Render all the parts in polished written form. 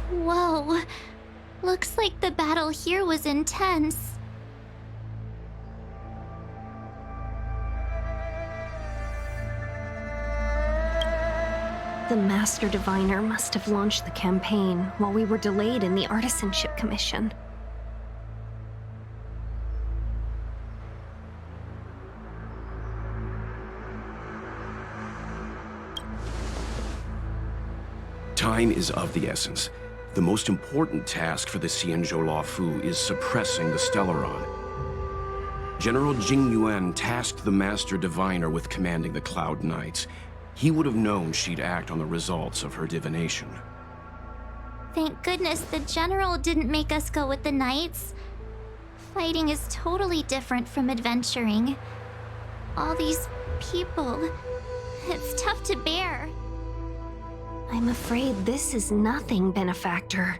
Whoa. Looks like the battle here was intense. The Master Diviner must have launched the campaign while we were delayed in the Artisanship Commission. Time is of the essence. The most important task for the Xianzhou Fu is suppressing the Stellaron. General Jing Yuan tasked the Master Diviner with commanding the Cloud Knights. He would have known she'd act on the results of her divination. Thank goodness the General didn't make us go with the Knights. Fighting is totally different from adventuring. All these people, it's tough to bear. I'm afraid this is nothing, Benefactor.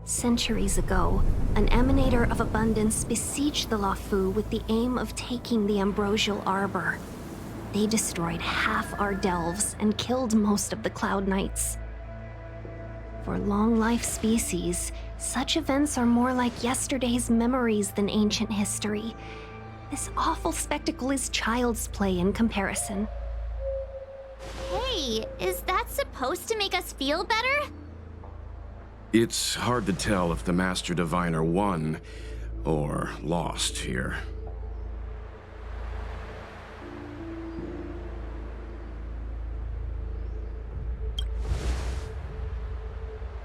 Centuries ago, an Emanator of Abundance besieged the Luofu with the aim of taking the Ambrosial Arbor. They destroyed half our delves and killed most of the Cloud Knights. For long-life species, such events are more like yesterday's memories than ancient history. This awful spectacle is child's play in comparison. Hey, is that supposed to make us feel better? It's hard to tell if the Master Diviner won or lost here.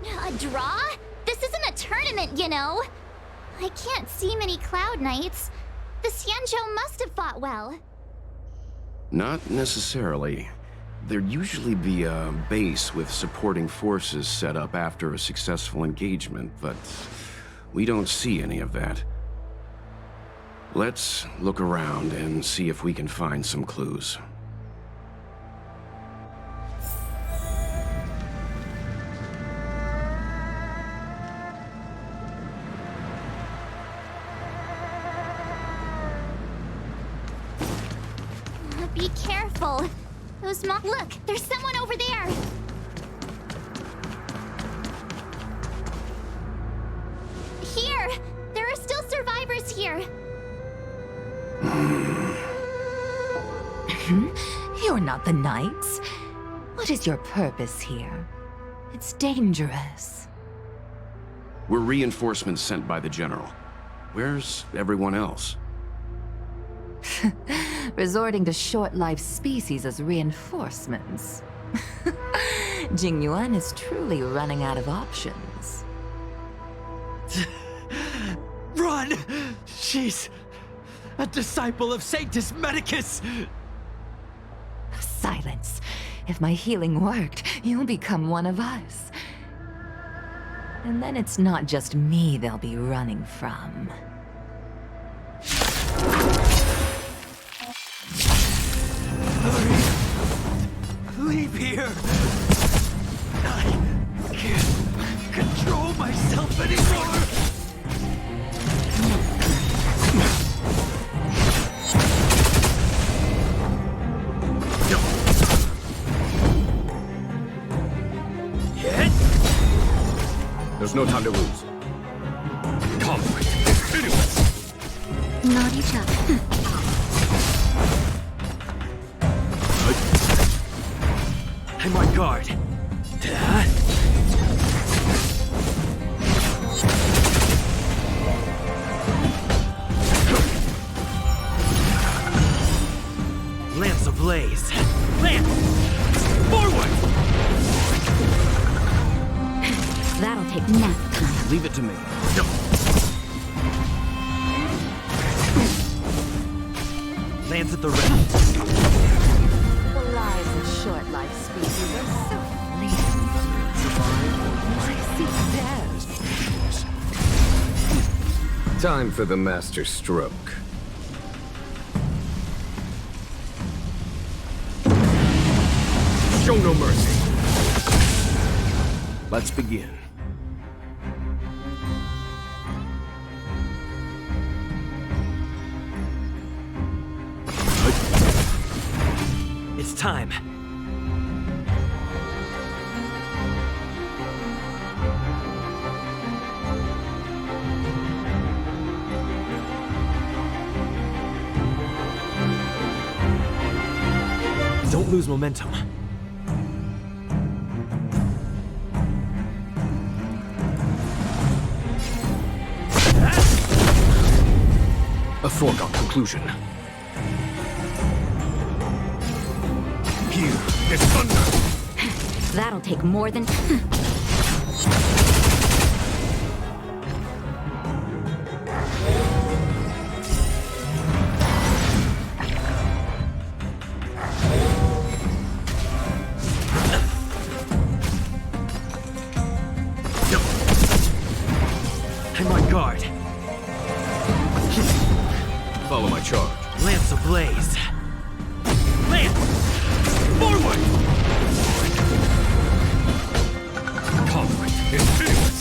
A draw? This isn't a tournament, you know. I can't see many Cloud Knights. The Xianzhou must have fought well. Not necessarily. There'd usually be a base with supporting forces set up after a successful engagement, but we don't see any of that. Let's look around and see if we can find some clues. Be careful. Those Look, there's someone over there. Here! There are still survivors here. You're not the Knights. What is your purpose here? It's dangerous. We're reinforcements sent by the General. Where's everyone else? Resorting to short-lived species as reinforcements. Jing Yuan is truly running out of options. Run! She's a disciple of Sanctus Medicus! Silence. If my healing worked, you'll become one of us. And then it's not just me they'll be running from. Hurry! Leave here! I can't control myself anymore! There's no time to lose. Conflict is pitiless! Naughty chap. I'm on guard. Lance ablaze. Lance! Forward! That'll take nap time. Leave it to me. No. Lance at the ready. The lives of short-life species are so fleeting. Why seek death? Time for the master stroke. Show no mercy. Let's begin. It's time. Don't lose momentum. A foregone conclusion. Here is thunder. That'll take more than... I'm on guard. Follow my charge. Lance ablaze. Lance! Forward! Conflict is pitiless.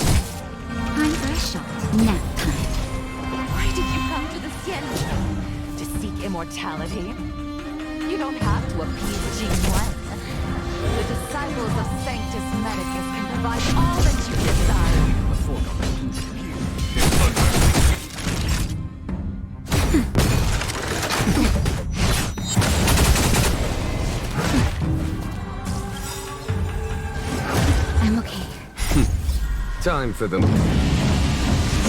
Time for a shot. Nap time. Why did you come to the Cielo? To seek immortality? You don't have to appease Jing-Yuan. The disciples of Sanctus Medicus can provide all that you desire. A foregone conclusion. Here is thunder. I'm okay. Time for the...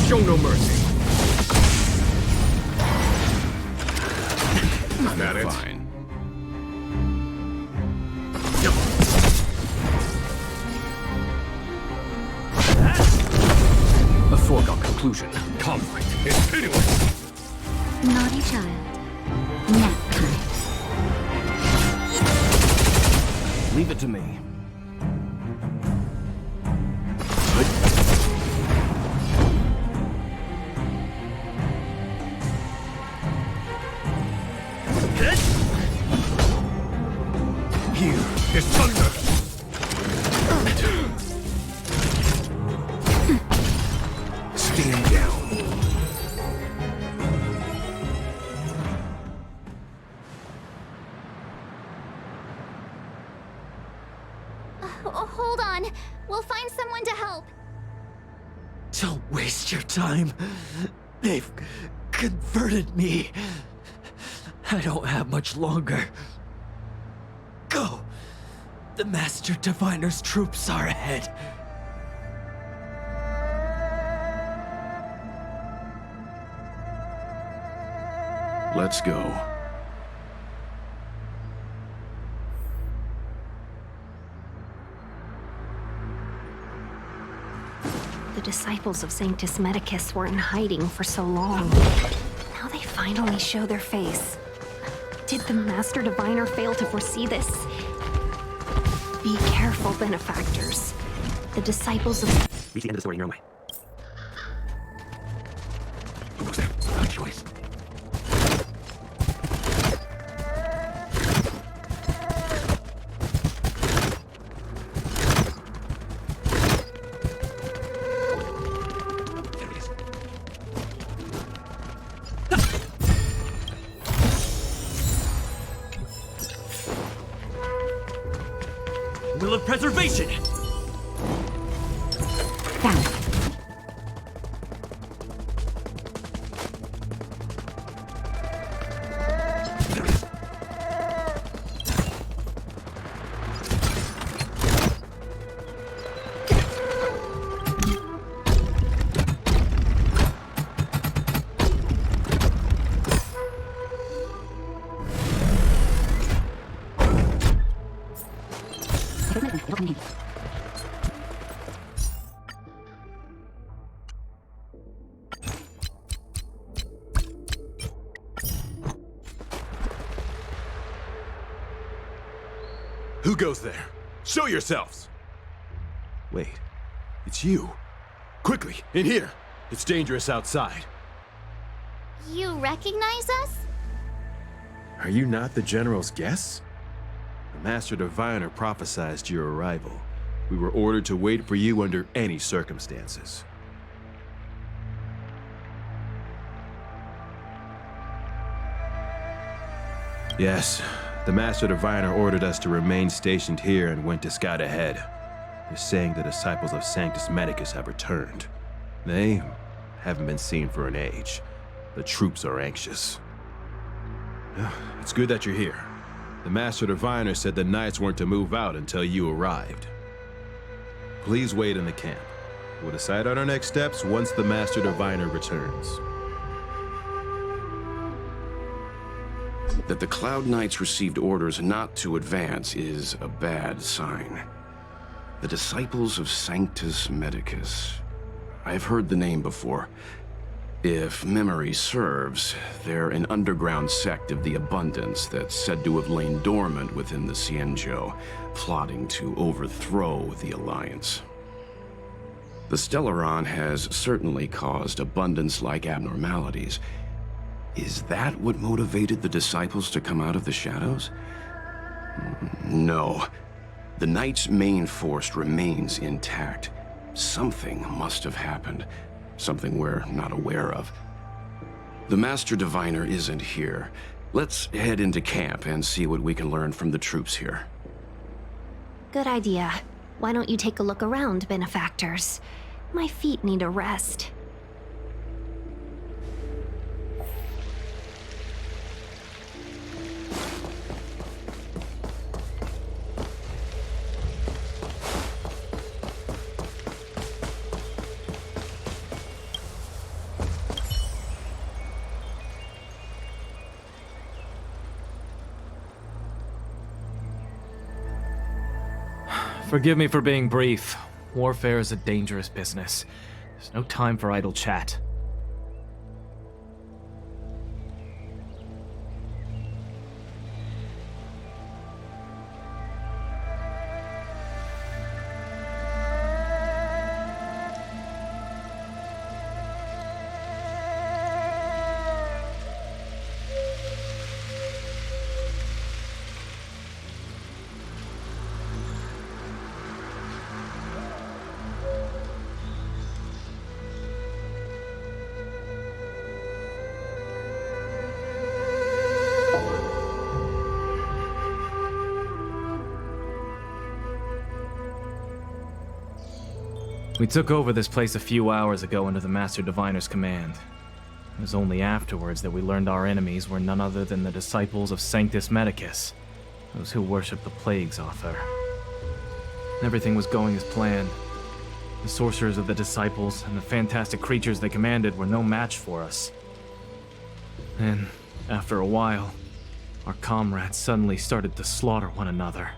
Show no mercy. I'm at it. Fine. A foregone conclusion. Conflict is pitiless. Naughty child. Nap time. Leave it to me. Here is thunder. Stand down. Hold on. We'll find someone to help. Don't waste your time. They've converted me. I don't have much longer. Go! The Master Diviner's troops are ahead. Let's go. The disciples of Sanctus Medicus were in hiding for so long. Now they finally show their face. Did the Master Diviner fail to foresee this? Be careful, benefactors. The disciples of... Reach the end of the story in your own way. Who goes there? Not a choice. There it is. Will of preservation! Found it. Who goes there? Show yourselves! Wait, it's you. Quickly, in here. It's dangerous outside. You recognize us? Are you not the General's guests? The Master Diviner prophesied your arrival. We were ordered to wait for you under any circumstances. Yes, the Master Diviner ordered us to remain stationed here and went to scout ahead. They're saying the disciples of Sanctus Medicus have returned. They haven't been seen for an age. The troops are anxious. It's good that you're here. The Master Diviner said the Knights weren't to move out until you arrived. Please wait in the camp. We'll decide on our next steps once the Master Diviner returns. That the Cloud Knights received orders not to advance is a bad sign. The disciples of Sanctus Medicus. I've heard the name before. If memory serves, they're an underground sect of the Abundance that's said to have lain dormant within the Xianzhou, plotting to overthrow the Alliance. The Stellaron has certainly caused Abundance-like abnormalities. Is that what motivated the disciples to come out of the shadows? No. The Knight's main force remains intact. Something must have happened. Something we're not aware of. The Master Diviner isn't here. Let's head into camp and see what we can learn from the troops here. Good idea. Why don't you take a look around, benefactors? My feet need a rest. Forgive me for being brief. Warfare is a dangerous business. There's no time for idle chat. We took over this place a few hours ago under the Master Diviner's command. It was only afterwards that we learned our enemies were none other than the disciples of Sanctus Medicus, those who worship the plague's author. Everything was going as planned. The sorcerers of the disciples and the fantastic creatures they commanded were no match for us. Then, after a while, our comrades suddenly started to slaughter one another.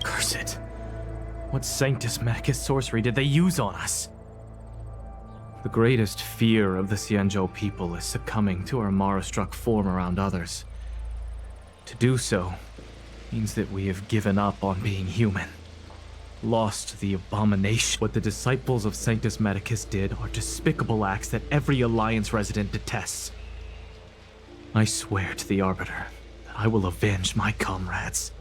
Curse it. What Sanctus Medicus sorcery did they use on us? The greatest fear of the Xianzhou people is succumbing to our Mara-struck form around others. To do so means that we have given up on being human. Lost the abomination. What the disciples of Sanctus Medicus did are despicable acts that every Alliance resident detests. I swear to the Arbiter that I will avenge my comrades.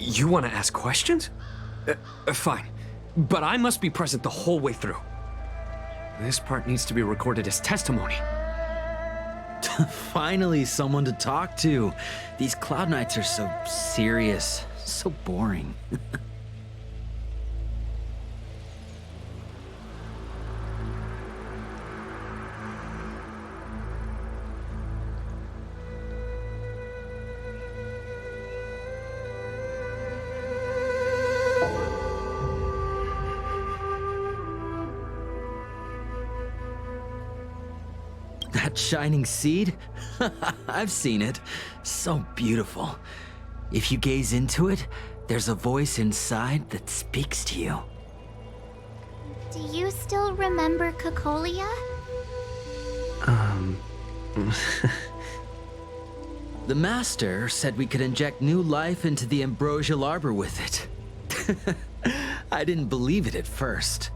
You want to ask questions? Fine. But I must be present the whole way through. This part needs to be recorded as testimony. Finally, someone to talk to. These Cloud Knights are so serious, so boring. That shining seed? I've seen it. So beautiful. If you gaze into it, there's a voice inside that speaks to you. Do you still remember Cocolia? The Master said we could inject new life into the ambrosial arbor with it. I didn't believe it at first.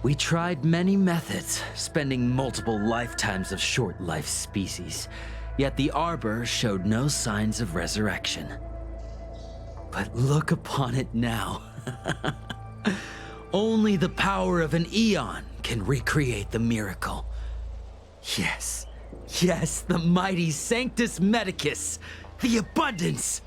We tried many methods, spending multiple lifetimes of short-life species, yet the arbor showed no signs of resurrection. But look upon it now. Only the power of an eon can recreate the miracle. Yes, yes, the mighty Sanctus Medicus, the abundance!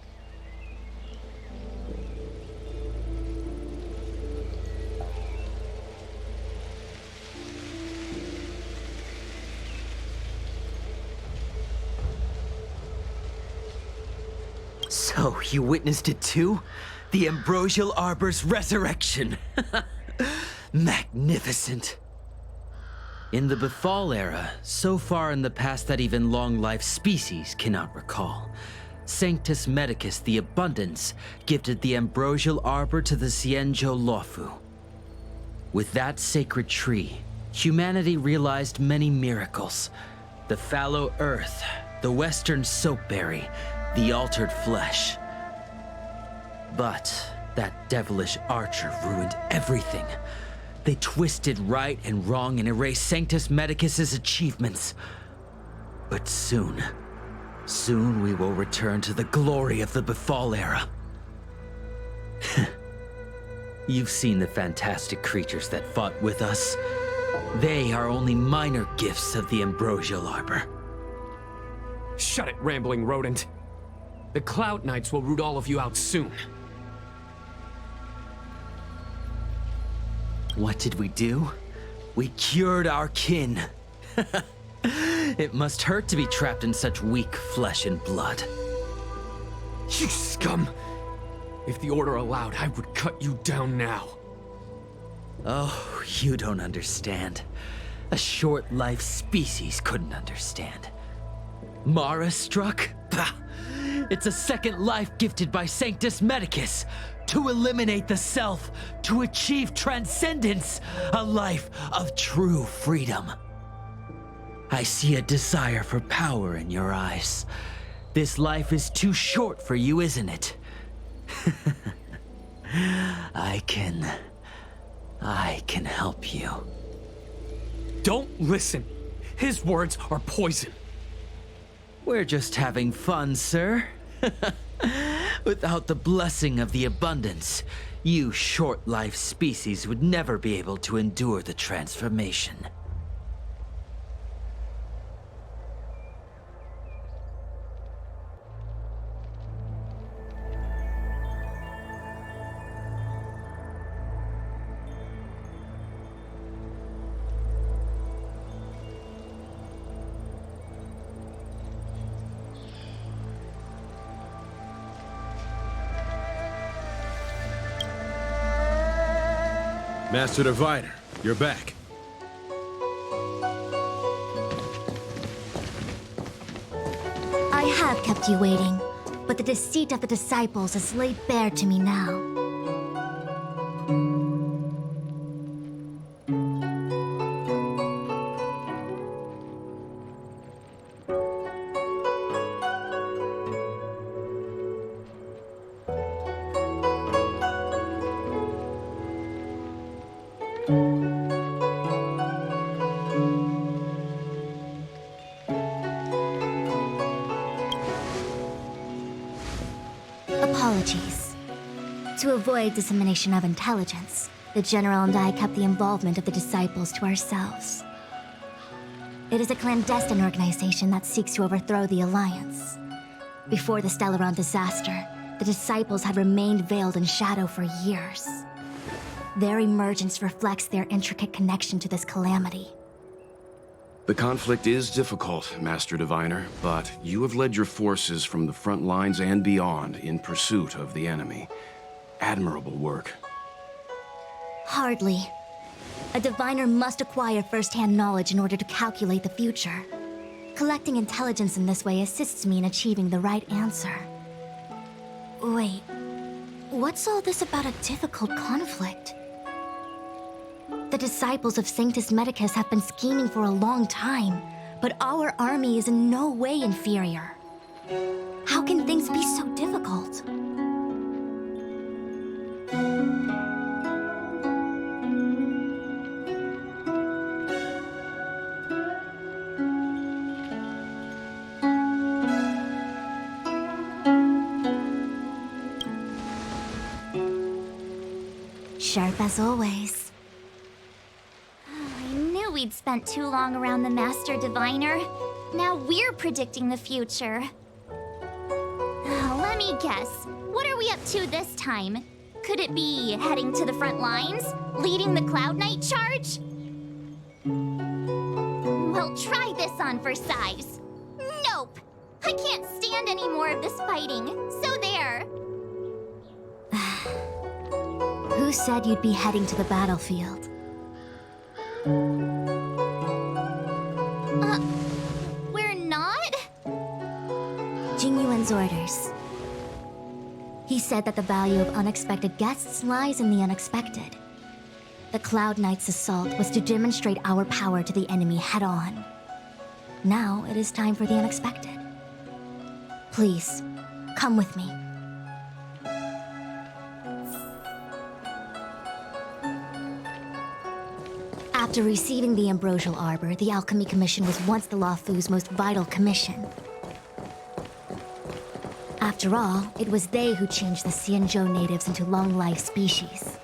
So, you witnessed it too? The ambrosial arbor's resurrection! Magnificent! In the Befall era, so far in the past that even long-life species cannot recall, Sanctus Medicus the Abundance gifted the ambrosial arbor to the Xianzhou Luofu. With that sacred tree, humanity realized many miracles. The fallow earth, the western soapberry, the altered flesh. But that devilish archer ruined everything. They twisted right and wrong and erased Sanctus Medicus's achievements. But soon we will return to the glory of the Befall era. You've seen the fantastic creatures that fought with us. They are only minor gifts of the ambrosial arbor. Shut it, rambling rodent. The Cloud Knights will root all of you out soon. What did we do? We cured our kin. It must hurt to be trapped in such weak flesh and blood. You scum! If the Order allowed, I would cut you down now. Oh, you don't understand. A short-life species couldn't understand. Mara struck? Bah! It's a second life gifted by Sanctus Medicus. To eliminate the self, to achieve transcendence, a life of true freedom. I see a desire for power in your eyes. This life is too short for you, isn't it? I can help you. Don't listen. His words are poison. We're just having fun, sir. Without the blessing of the abundance, you short-life species would never be able to endure the transformation. Master Diviner, you're back. I have kept you waiting, but the deceit of the disciples is laid bare to me now. Apologies. To avoid dissemination of intelligence, the General and I kept the involvement of the disciples to ourselves. It is a clandestine organization that seeks to overthrow the Alliance. Before the Stellaron disaster, the disciples had remained veiled in shadow for years. Their emergence reflects their intricate connection to this calamity. The conflict is difficult, Master Diviner, but you have led your forces from the front lines and beyond in pursuit of the enemy. Admirable work. Hardly. A diviner must acquire first-hand knowledge in order to calculate the future. Collecting intelligence in this way assists me in achieving the right answer. Wait, what's all this about a difficult conflict? The disciples of Sanctus Medicus have been scheming for a long time, but our army is in no way inferior. How can things be so difficult? Sharp as always. I knew we'd spent too long around the Master Diviner. Now we're predicting the future. Let me guess. What are we up to this time? Could it be heading to the front lines? Leading the Cloud Knight charge? Well, try this on for size. Nope! I can't stand any more of this fighting. So there. Who said you'd be heading to the battlefield? We're not? Jingyuan's orders. He said that the value of unexpected guests lies in the unexpected. The Cloud Knight's assault was to demonstrate our power to the enemy head-on. Now it is time for the unexpected. Please, come with me. After receiving the Ambrosial Arbor, the Alchemy Commission was once the Luofu's most vital commission. After all, it was they who changed the Xianzhou natives into long-life species.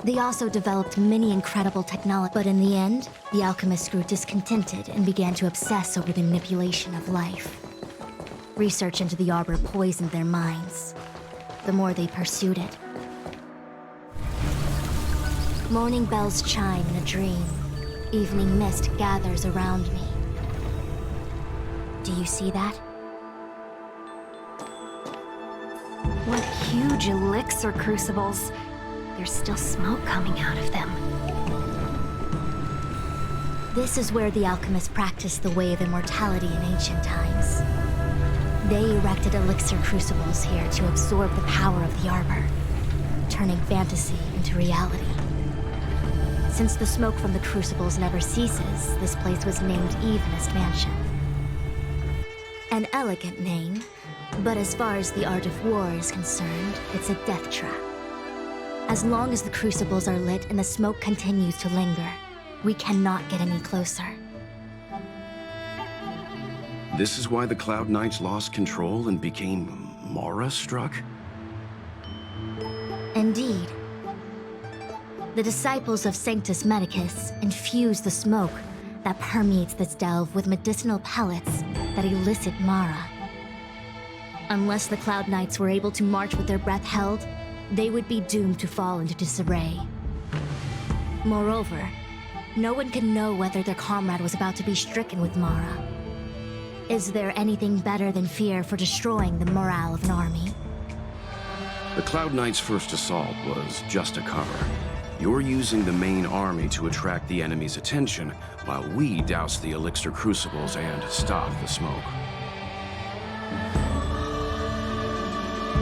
They also developed many incredible technologies, but in the end, the alchemists grew discontented and began to obsess over the manipulation of life. Research into the Arbor poisoned their minds. The more they pursued it. Morning bells chime in a dream. Evening mist gathers around me. Do you see that? What huge elixir crucibles. There's still smoke coming out of them. This is where the alchemists practiced the way of immortality in ancient times. They erected elixir crucibles here to absorb the power of the Arbor, turning fantasy into reality. Since the smoke from the crucibles never ceases, this place was named Evenest Mansion. An elegant name, but as far as the art of war is concerned, it's a death trap. As long as the crucibles are lit and the smoke continues to linger, we cannot get any closer. This is why the Cloud Knights lost control and became Mora-struck? Indeed. The disciples of Sanctus Medicus infuse the smoke that permeates this delve with medicinal pellets that elicit Mara. Unless the Cloud Knights were able to march with their breath held, they would be doomed to fall into disarray. Moreover, no one can know whether their comrade was about to be stricken with Mara. Is there anything better than fear for destroying the morale of an army? The Cloud Knights' first assault was just a cover. You're using the main army to attract the enemy's attention, while we douse the elixir crucibles and stop the smoke.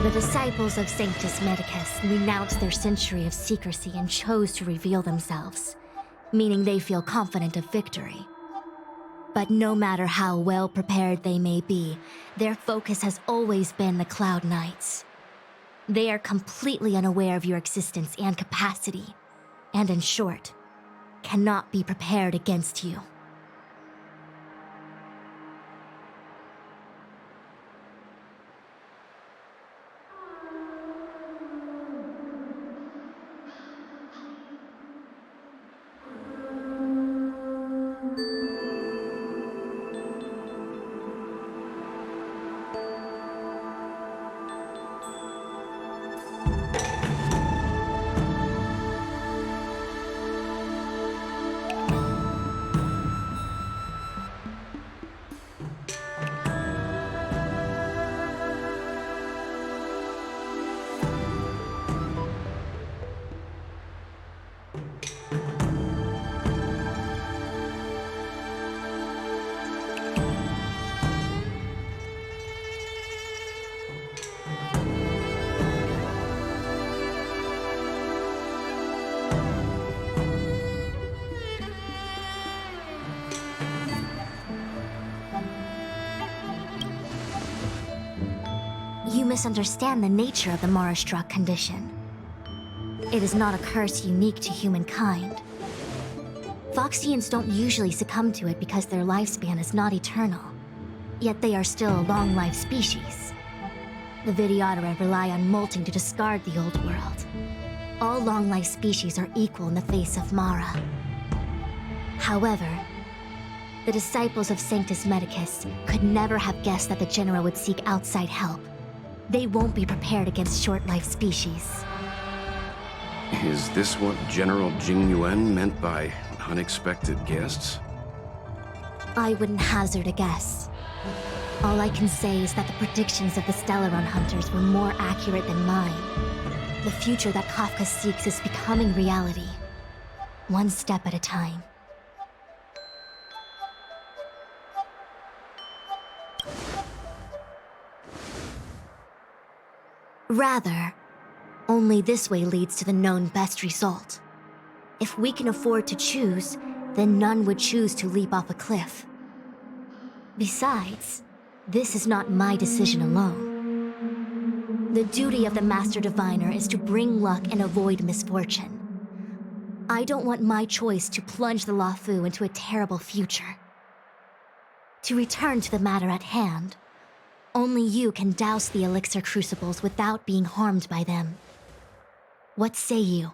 The disciples of Sanctus Medicus renounced their century of secrecy and chose to reveal themselves, meaning they feel confident of victory. But no matter how well prepared they may be, their focus has always been the Cloud Knights. They are completely unaware of your existence and capacity, and in short, cannot be prepared against you. You misunderstand the nature of the Mara-struck condition. It is not a curse unique to humankind. Voxians don't usually succumb to it because their lifespan is not eternal. Yet they are still a long-lived species. The Vidyadhara rely on molting to discard the old world. All long-lived species are equal in the face of Mara. However, the disciples of Sanctus Medicus could never have guessed that the General would seek outside help. They won't be prepared against short-lived species. Is this what General Jingyuan meant by unexpected guests? I wouldn't hazard a guess. All I can say is that the predictions of the Stellaron hunters were more accurate than mine. The future that Kafka seeks is becoming reality, one step at a time. Rather, only this way leads to the known best result. If we can afford to choose, then none would choose to leap off a cliff. Besides, this is not my decision alone. The duty of the Master Diviner is to bring luck and avoid misfortune. I don't want my choice to plunge the Luofu into a terrible future. To return to the matter at hand, only you can douse the elixir crucibles without being harmed by them. What say you?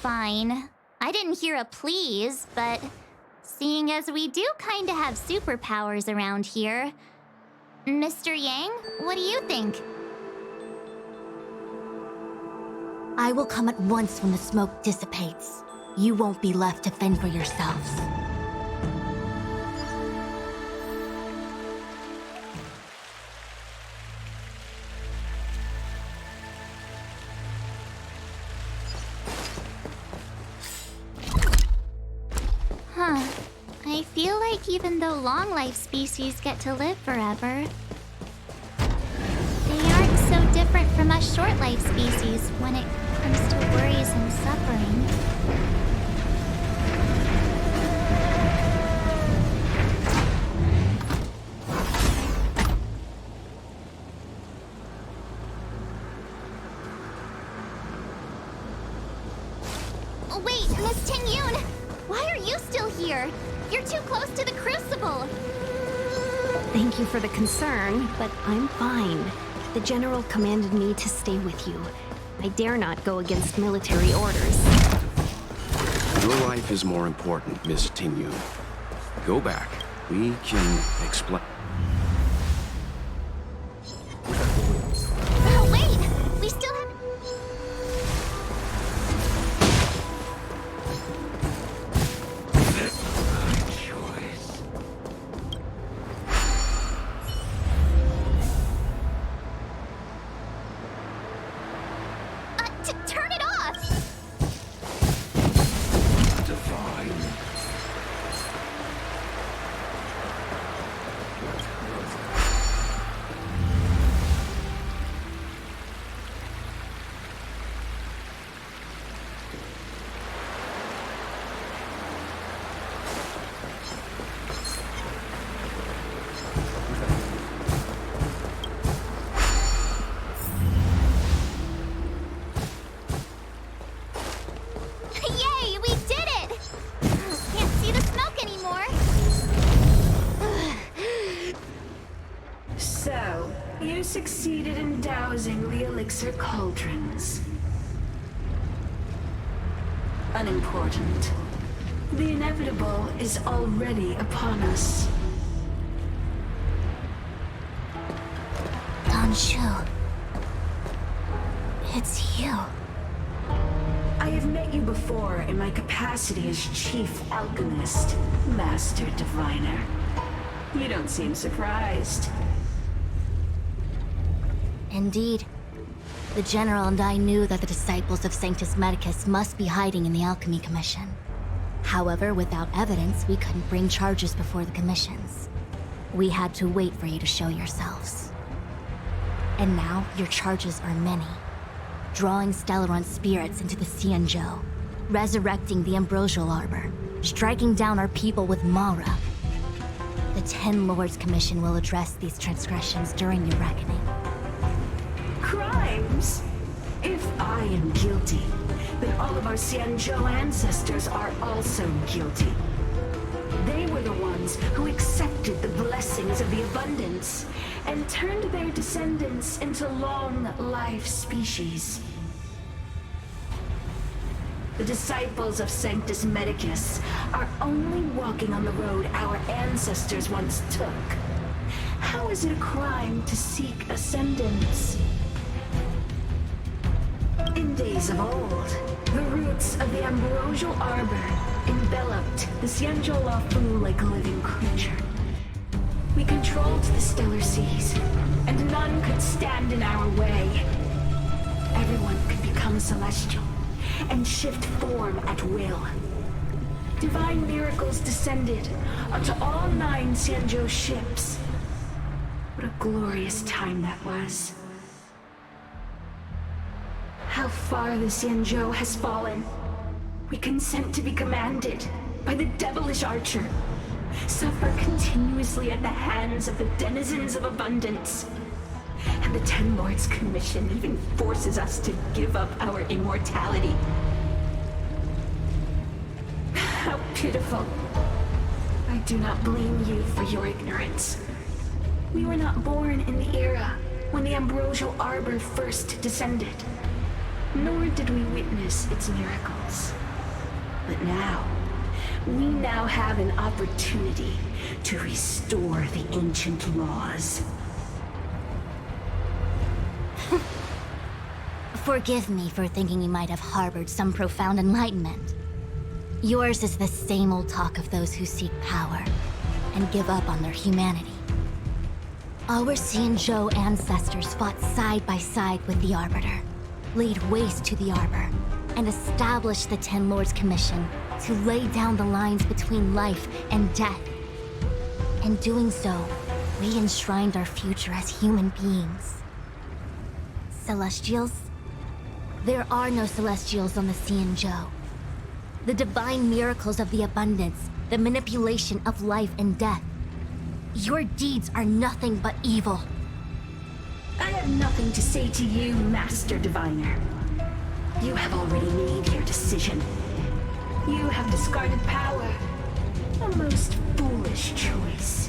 Fine. I didn't hear a please, but seeing as we do kinda have superpowers around here, Mr. Yang, what do you think? I will come at once when the smoke dissipates. You won't be left to fend for yourselves. Huh. I feel like even though long-life species get to live forever, they aren't so different from us short-life species when it comes to worries and suffering. Wait, Miss Ting-Yoon! Why are you still here? You're too close to the crucible! Thank you for the concern, but I'm fine. The General commanded me to stay with you. I dare not go against military orders. Your life is more important, Miss Ting-Yoon. Go back. We can explain. Wait! We still have... turn it off! Yay, we did it! Can't see the smoke anymore. So, you succeeded in dousing the elixir cauldrons. Unimportant. The inevitable is already upon us. Danshu. It's you. I have met you before in my capacity as Chief Alchemist, Master Diviner. You don't seem surprised. Indeed. The General and I knew that the disciples of Sanctus Medicus must be hiding in the Alchemy Commission. However, without evidence, we couldn't bring charges before the commissions. We had to wait for you to show yourselves. And now, your charges are many. Drawing Stellaron spirits into the Xianzhou, resurrecting the Ambrosial Arbor, striking down our people with Mara. The Ten Lords Commission will address these transgressions during your reckoning. Crimes? If I am guilty, then all of our Xianzhou ancestors are also guilty. They were the ones who accepted the blessings of the abundance and turned their descendants into long-life species. The disciples of Sanctus Medicus are only walking on the road our ancestors once took. How is it a crime to seek ascendance? In days of old, the roots of the ambrosial arbor enveloped the Xianzhou Lafu like a living creature. We controlled the stellar seas, and none could stand in our way. Everyone could become celestial and shift form at will. Divine miracles descended onto all 9 Xianzhou ships. What a glorious time that was. How far the Xianzhou has fallen. We consent to be commanded by the devilish archer. Suffer continuously at the hands of the denizens of abundance. And the Ten Lords Commission even forces us to give up our immortality. How pitiful. I do not blame you for your ignorance. We were not born in the era when the ambrosial arbor first descended, nor did we witness its miracles. But now, we now have an opportunity to restore the ancient laws. Forgive me for thinking you might have harbored some profound enlightenment. Yours is the same old talk of those who seek power and give up on their humanity. Our Xianzhou ancestors fought side by side with the Arbiter, laid waste to the Arbor, and established the Ten Lords Commission to lay down the lines between life and death. In doing so, we enshrined our future as human beings. Celestials? There are no Celestials on the Xianzhou. The divine miracles of the abundance, the manipulation of life and death. Your deeds are nothing but evil. I have nothing to say to you, Master Diviner. You have already made your decision. You have discarded power. A most foolish choice.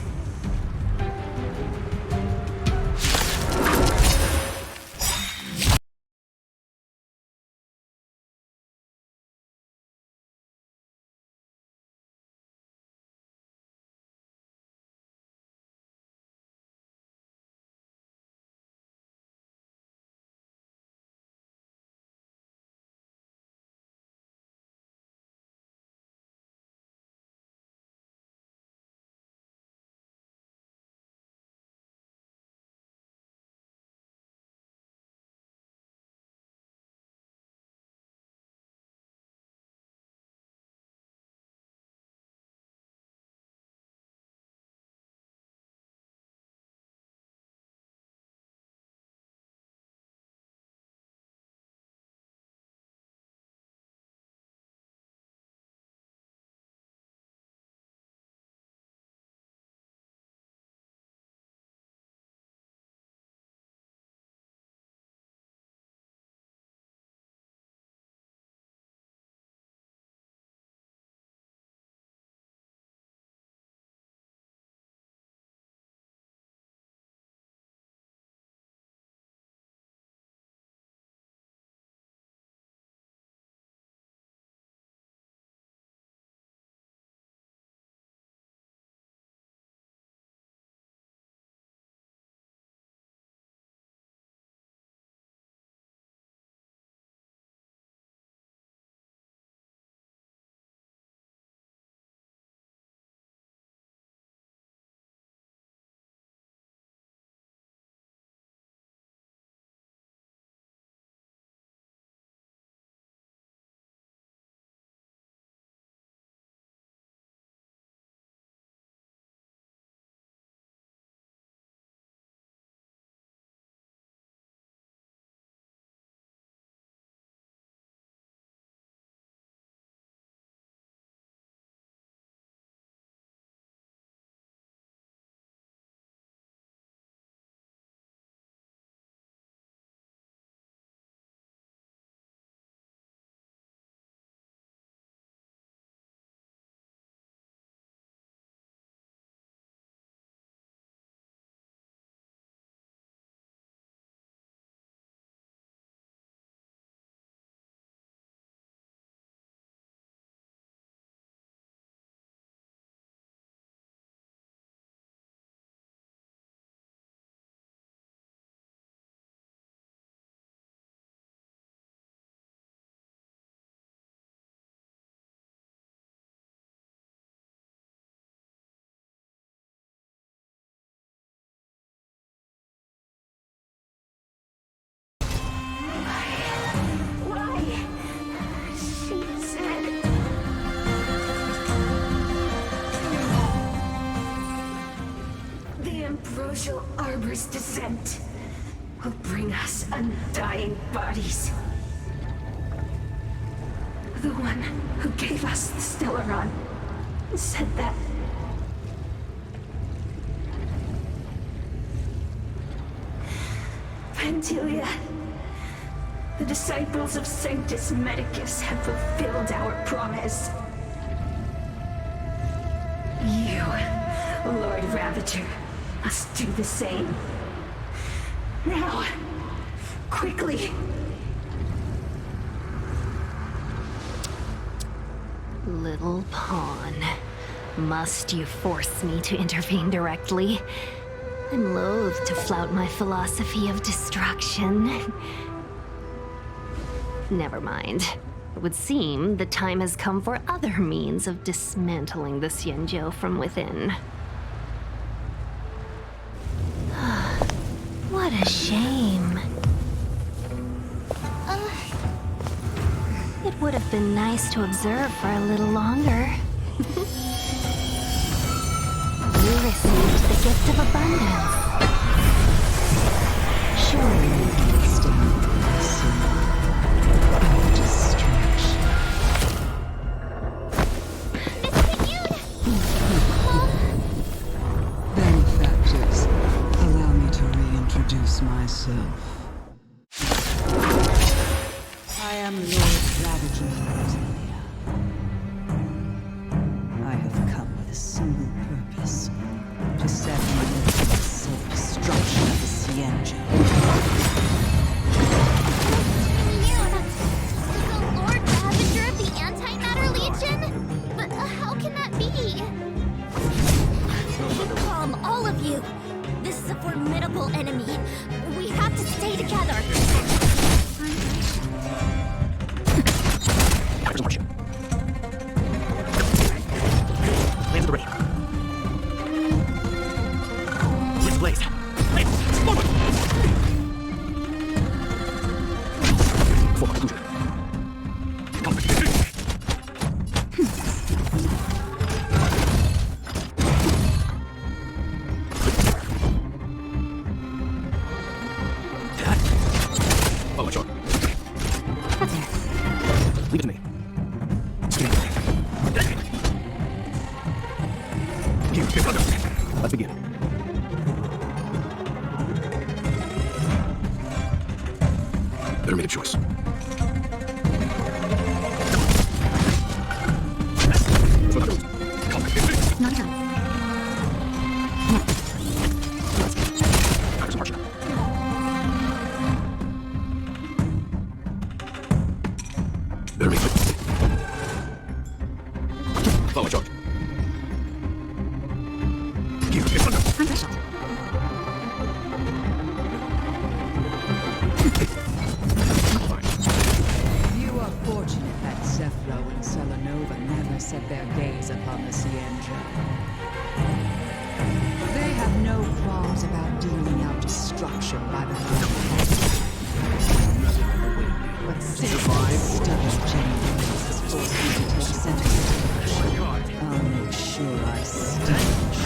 ambrosial arbor's descent will bring us undying bodies. The one who gave us the Stellaron said that Phantylia, the disciples of Sanctus Medicus have fulfilled our promise. You, Lord Ravager, must do the same. Now, quickly. Little pawn. Must you force me to intervene directly? I'm loath to flout my philosophy of destruction. Never mind. It would seem the time has come for other means of dismantling the Xianzhou from within. What a shame. It would have been nice to observe for a little longer. You received the gift of abundance. Surely you can stand Benefactors, allow me to reintroduce myself. I am Lord Ravager Phantylia. I have come with a single purpose: to set an end to the self-destruction of the Xianzhou. The Lord Ravager of the Antimatter Legion? But how can that be? Calm, all of you. This is a formidable enemy. We have to stay together. Lands the ready. Let's blaze. Forward. Forward. Follow short. Leave it to me. Let's begin. Better make a choice. Better make it. Follow charge. You are fortunate that Zephyro and Selenova never set their gaze upon the Xianzhou. They have no qualms about dealing out destruction by the hand. But since this stubborn James has forced me to take center stage, I'll make sure I stinch.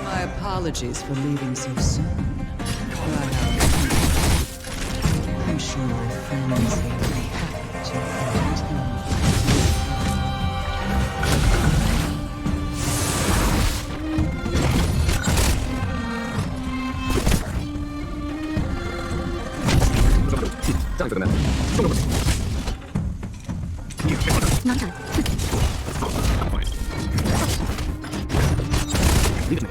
My apologies for leaving so soon. But I'm sure my friends here will be happy to entertain me. Time for the map. Not time. Leave it to me.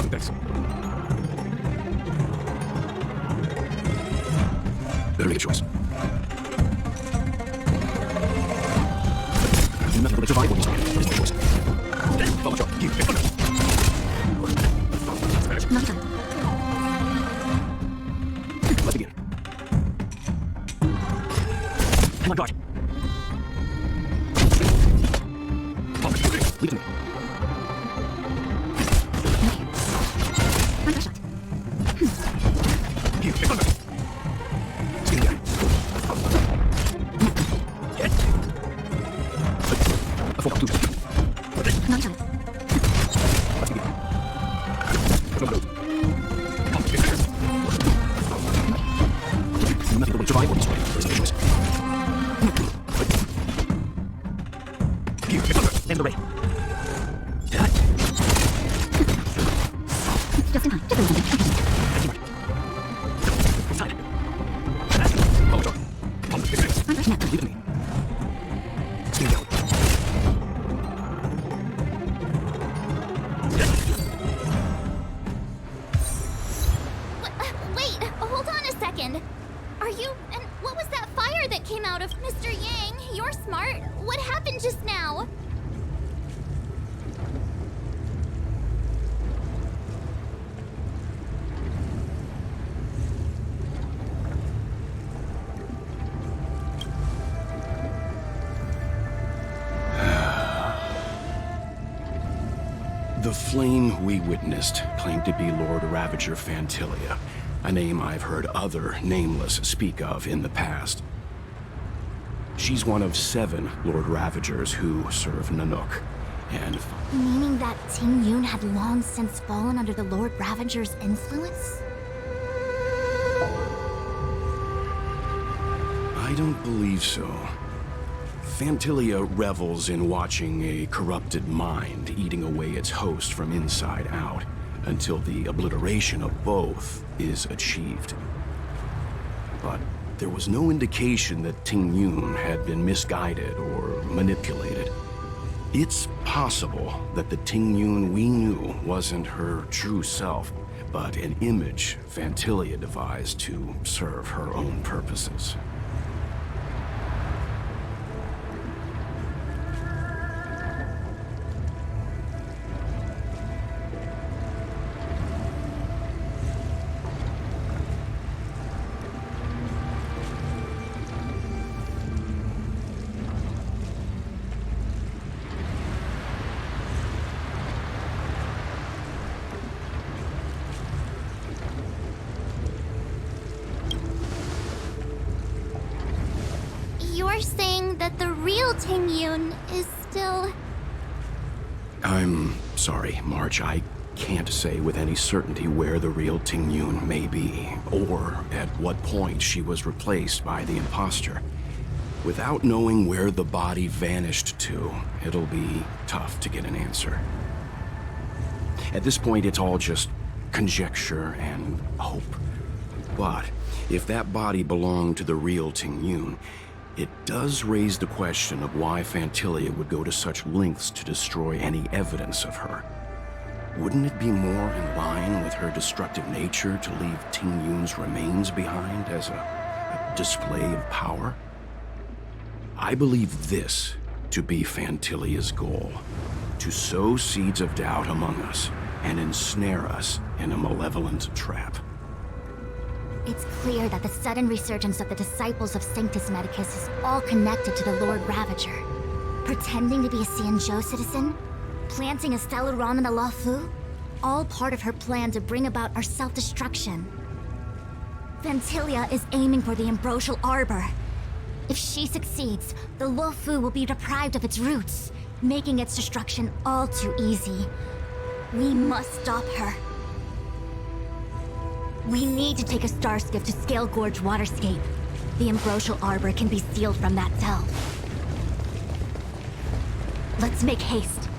Thanks. Better make a choice. Nothing but survival is the choice. Follow shot. Not time. Let's begin. Oh my gosh. Leave it to me. Now, leave me. Bingo. Wait, hold on a second. Are you... and what was that fire that came out of Mr. Yang? You're smart. What happened just now? The flame we witnessed claimed to be Lord Ravager Phantylia, a name I've heard other Nameless speak of in the past. She's one of 7 Lord Ravagers who serve Nanook, and... Meaning that Ting Yun had long since fallen under the Lord Ravager's influence? I don't believe so. Phantylia revels in watching a corrupted mind eating away its host from inside out, until the obliteration of both is achieved. But there was no indication that Ting Yun had been misguided or manipulated. It's possible that the Ting Yun we knew wasn't her true self, but an image Phantylia devised to serve her own purposes. You're saying that the real Ting Yun is still... I'm sorry, March. I can't say with any certainty where the real Ting Yun may be, or at what point she was replaced by the imposter. Without knowing where the body vanished to, it'll be tough to get an answer. At this point, it's all just conjecture and hope. But if that body belonged to the real Ting Yun, it does raise the question of why Phantylia would go to such lengths to destroy any evidence of her. Wouldn't it be more in line with her destructive nature to leave Ting Yun's remains behind as a display of power? I believe this to be Phantylia's goal: to sow seeds of doubt among us and ensnare us in a malevolent trap. It's clear that the sudden resurgence of the disciples of Sanctus Medicus is all connected to the Lord Ravager. Pretending to be a Xianzhou citizen? Planting a Stellaron in the Luofu? All part of her plan to bring about our self-destruction. Phantylia is aiming for the Ambrosial Arbor. If she succeeds, the Luofu will be deprived of its roots, making its destruction all too easy. We must stop her. We need to take a star skiff to Scale Gorge Waterscape. The Ambrosial Arbor can be sealed from that delve. Let's make haste.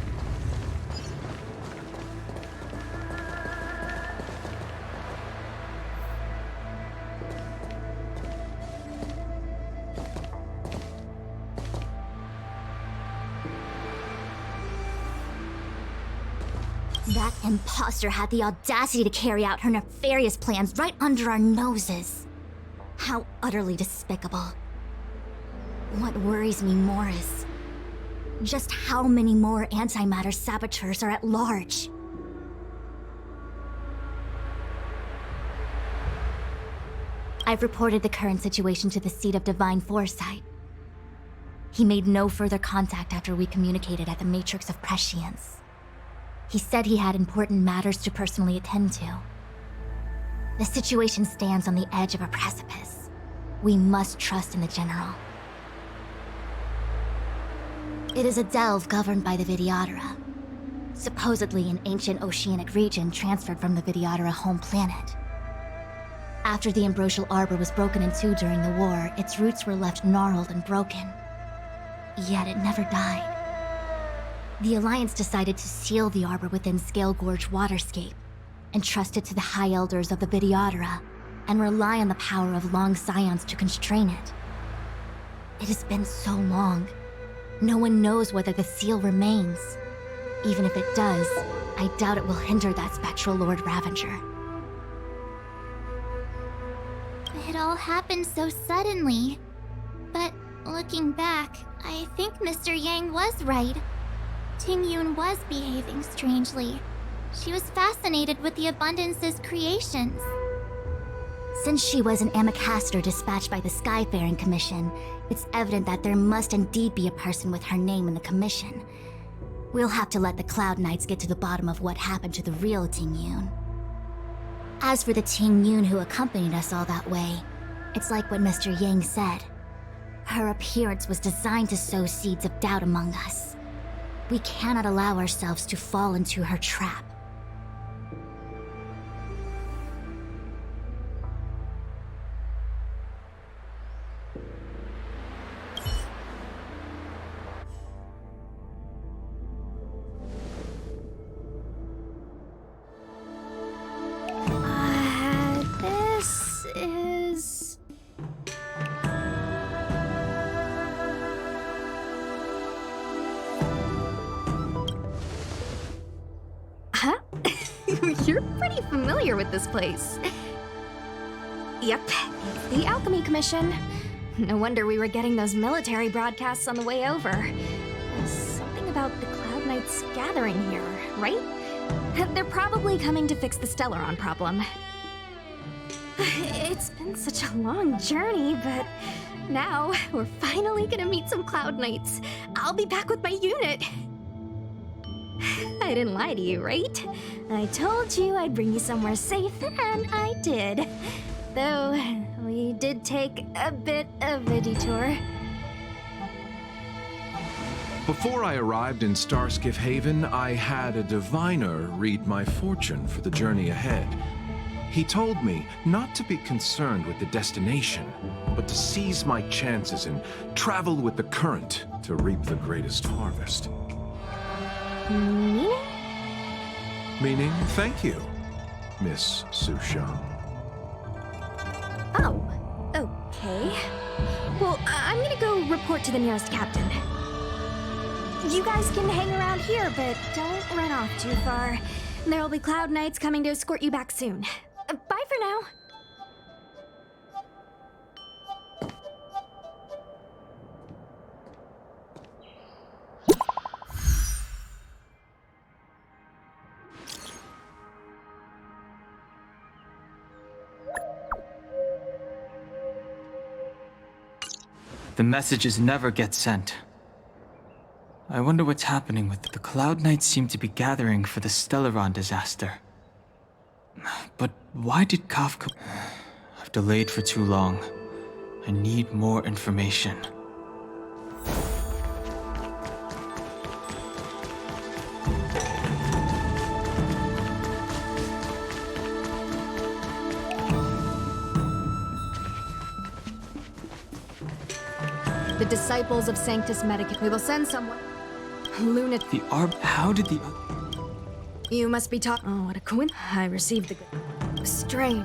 That imposter had the audacity to carry out her nefarious plans right under our noses. How utterly despicable. What worries me more is just how many more antimatter saboteurs are at large. I've reported the current situation to the Seat of Divine Foresight. He made no further contact after we communicated at the Matrix of Prescience. He said he had important matters to personally attend to. The situation stands on the edge of a precipice. We must trust in the General. It is a delve governed by the Videodara, supposedly an ancient oceanic region transferred from the Videodara home planet. After the Ambrosial Arbor was broken in two during the war, its roots were left gnarled and broken. Yet it never died. The Alliance decided to seal the Arbor within Scale Gorge Waterscape, entrust it to the High Elders of the Videodara, and rely on the power of Long Scions to constrain it. It has been so long. No one knows whether the seal remains. Even if it does, I doubt it will hinder that spectral Lord Ravager. It all happened so suddenly. But looking back, I think Mr. Yang was right. Ting-Yun was behaving strangely. She was fascinated with the Abundance's creations. Since she was an Amicastor dispatched by the Skyfaring Commission, it's evident that there must indeed be a person with her name in the commission. We'll have to let the Cloud Knights get to the bottom of what happened to the real Ting-Yun. As for the Ting-Yun who accompanied us all that way, it's like what Mr. Yang said. Her appearance was designed to sow seeds of doubt among us. We cannot allow ourselves to fall into her trap. This is... Huh? You're pretty familiar with this place. Yep, it's the Alchemy Commission. No wonder we were getting those military broadcasts on the way over. There's something about the Cloud Knights gathering here, right? They're probably coming to fix the Stellaron problem. It's been such a long journey, but now we're finally gonna meet some Cloud Knights. I'll be back with my unit. I didn't lie to you, right? I told you I'd bring you somewhere safe, and I did. Though, we did take a bit of a detour. Before I arrived in Starskiff Haven, I had a diviner read my fortune for the journey ahead. He told me not to be concerned with the destination, but to seize my chances and travel with the current to reap the greatest harvest. Meaning? Meaning, thank you, Miss Sushang. Oh, okay. Well, I'm gonna go report to the nearest captain. You guys can hang around here, but don't run off too far. There'll be Cloud Knights coming to escort you back soon. Bye for now. The messages never get sent. I wonder what's happening with the Cloud Knights seem to be gathering for the Stellaron disaster. But why did Kafka... I've delayed for too long. I need more information. The disciples of Sanctus Medicus. We will send someone. Lunatic. The How did the... You must be talking. Oh, what a coincidence. I received the good. Strange.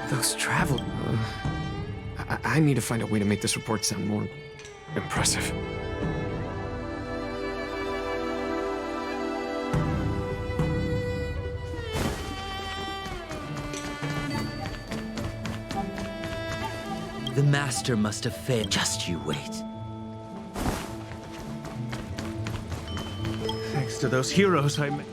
Those travel... I need to find a way to make this report sound more impressive. The Master must have failed. Just you wait. Thanks to those heroes I met.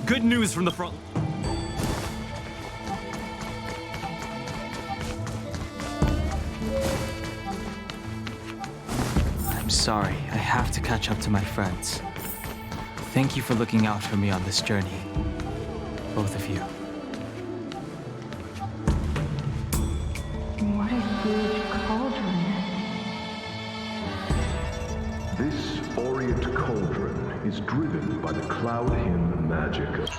Good news from the front. I'm sorry. I have to catch up to my friends. Thank you for looking out for me on this journey. Both of you. What a huge cauldron. This Orient cauldron is driven by the cloud hymn magic of...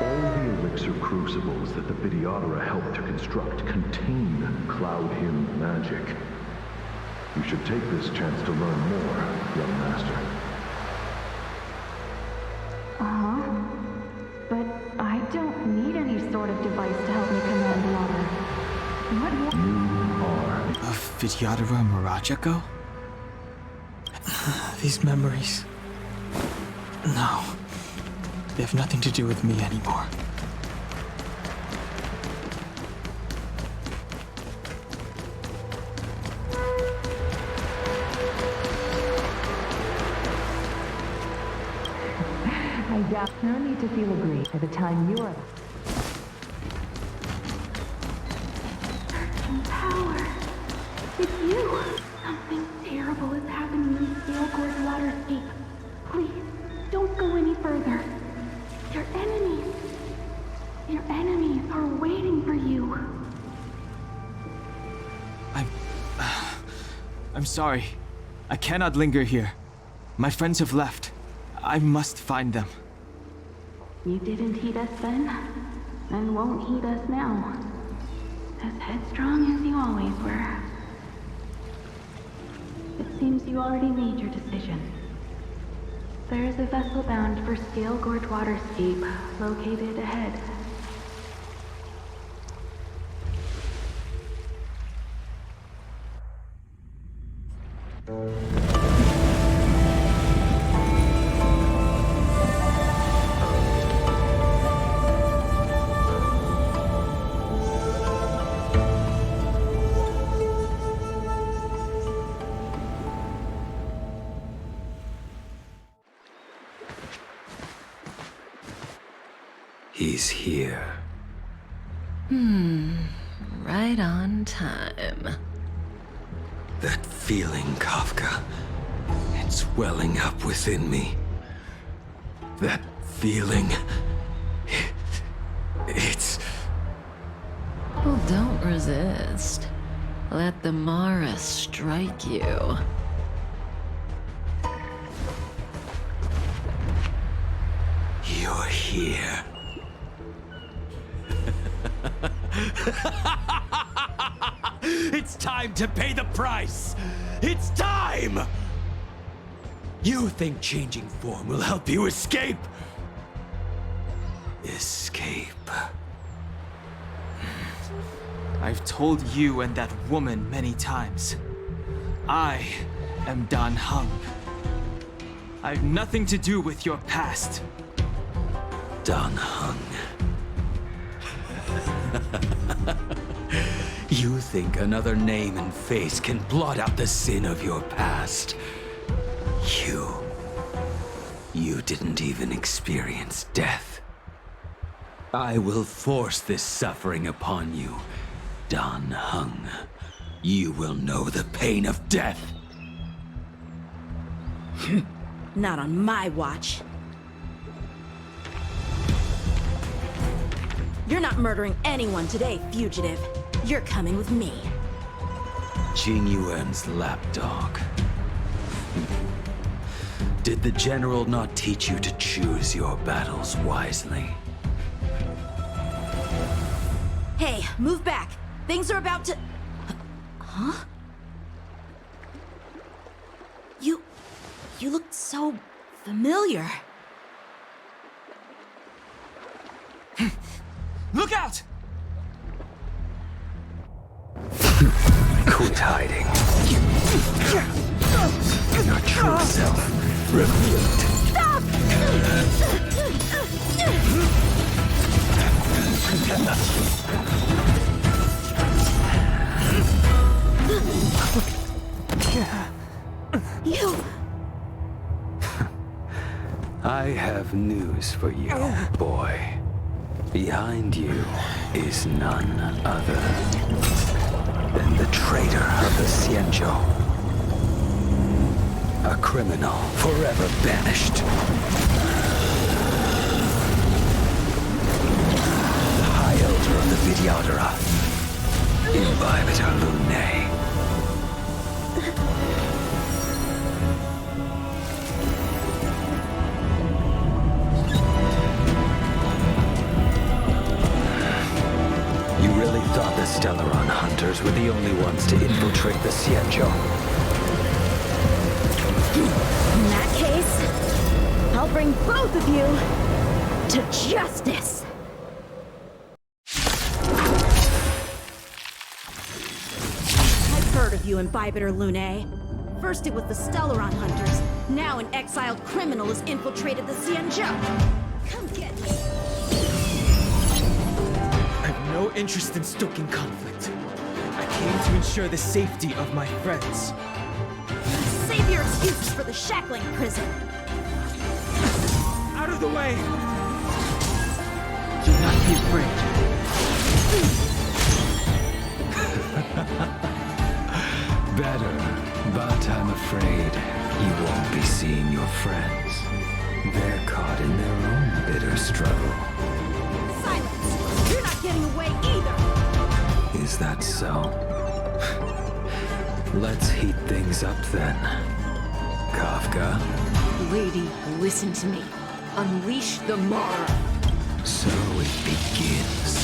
All the elixir crucibles that the Videodora helped to construct contain Cloud Hymn magic. You should take this chance to learn more, young master. But I don't need any sort of device to help me command water. What? You are. A Videodora Mirajago? These memories... No. They have nothing to do with me anymore. I doubt no need to feel aggrieved by the time you are. Power. It's you. Something terrible is happening in Scale-Gorge Waterscape. Please, don't go any further. Your enemies are waiting for you. I'm sorry. I cannot linger here. My friends have left. I must find them. You didn't heed us then, and won't heed us now. As headstrong as you always were. It seems you already made your decision. There is a vessel bound for Scale-Gorge Waterscape, located ahead. He's here. Right on time. That feeling, Kafka. It's welling up within me. That feeling... It's... Well, don't resist. Let the Mara strike you. You're here. It's time to pay the price! It's time! You think changing form will help you escape? Escape. I've told you and that woman many times. I am Dan Heng. I have nothing to do with your past. Dan Heng. You think another name and face can blot out the sin of your past? You didn't even experience death. I will force this suffering upon you, Dan Heng. You will know the pain of death. Not on my watch. You're not murdering anyone today, fugitive. You're coming with me. Jing Yuan's lapdog. Did the General not teach you to choose your battles wisely? Hey, move back. Things are about to... Huh? You looked so familiar. Look out! Quit hiding. Your true self revealed. Stop! You... I have news for you, boy. Behind you is none other than the traitor of the Xianzhou. A criminal forever banished. The High Elder of the Videodora. Imbibitor Lunae. Stellaron hunters were the only ones to infiltrate the Xianzhou. In that case, I'll bring both of you to justice. I've heard of you in Bibiter Lune. First it was the Stellaron hunters. Now an exiled criminal has infiltrated the Xianzhou. Come get me. I have no interest in stoking conflict. I came to ensure the safety of my friends. Save your excuses for the shackling prison. Out of the way! Do not be afraid. Better, but I'm afraid you won't be seeing your friends. They're caught in their own bitter struggle. Silence! You're not getting away either! Is that so? Let's heat things up then. Kafka? Lady, listen to me. Unleash the Mort. So it begins.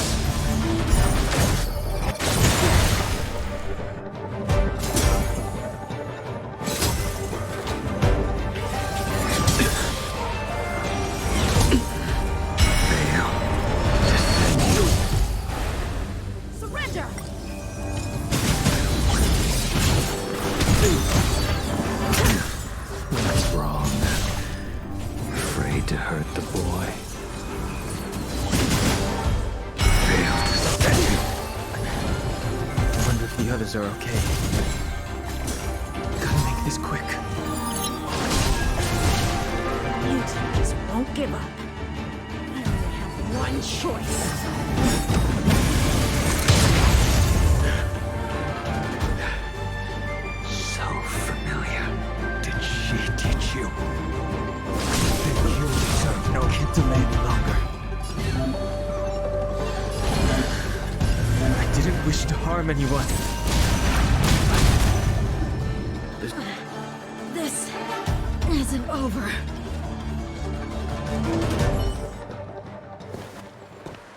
Are okay. Gotta make this quick. You just won't give up. I only have one choice. So familiar. Did she teach you? Then you deserve no hint delay any longer. I didn't wish to harm anyone. This isn't over.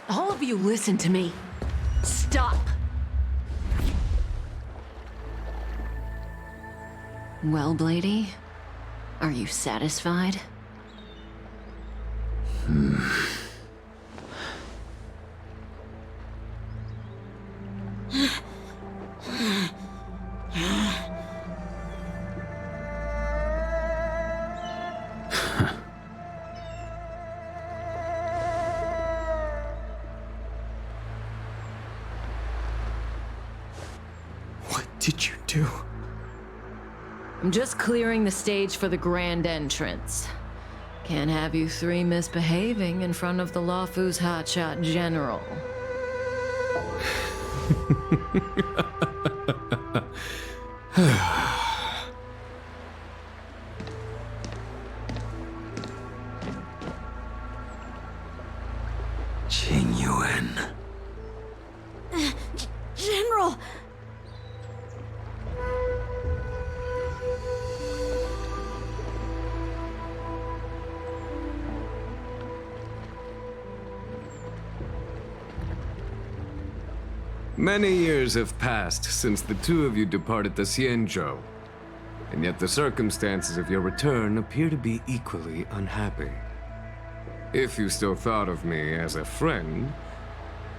All of you listen to me. Stop. Well, Blady, are you satisfied? What did you do? I'm just clearing the stage for the grand entrance. Can't have you three misbehaving in front of the Luofu's hotshot general. Jingyuan. General! Many years have passed since the two of you departed the Xianzhou, and yet the circumstances of your return appear to be equally unhappy. If you still thought of me as a friend,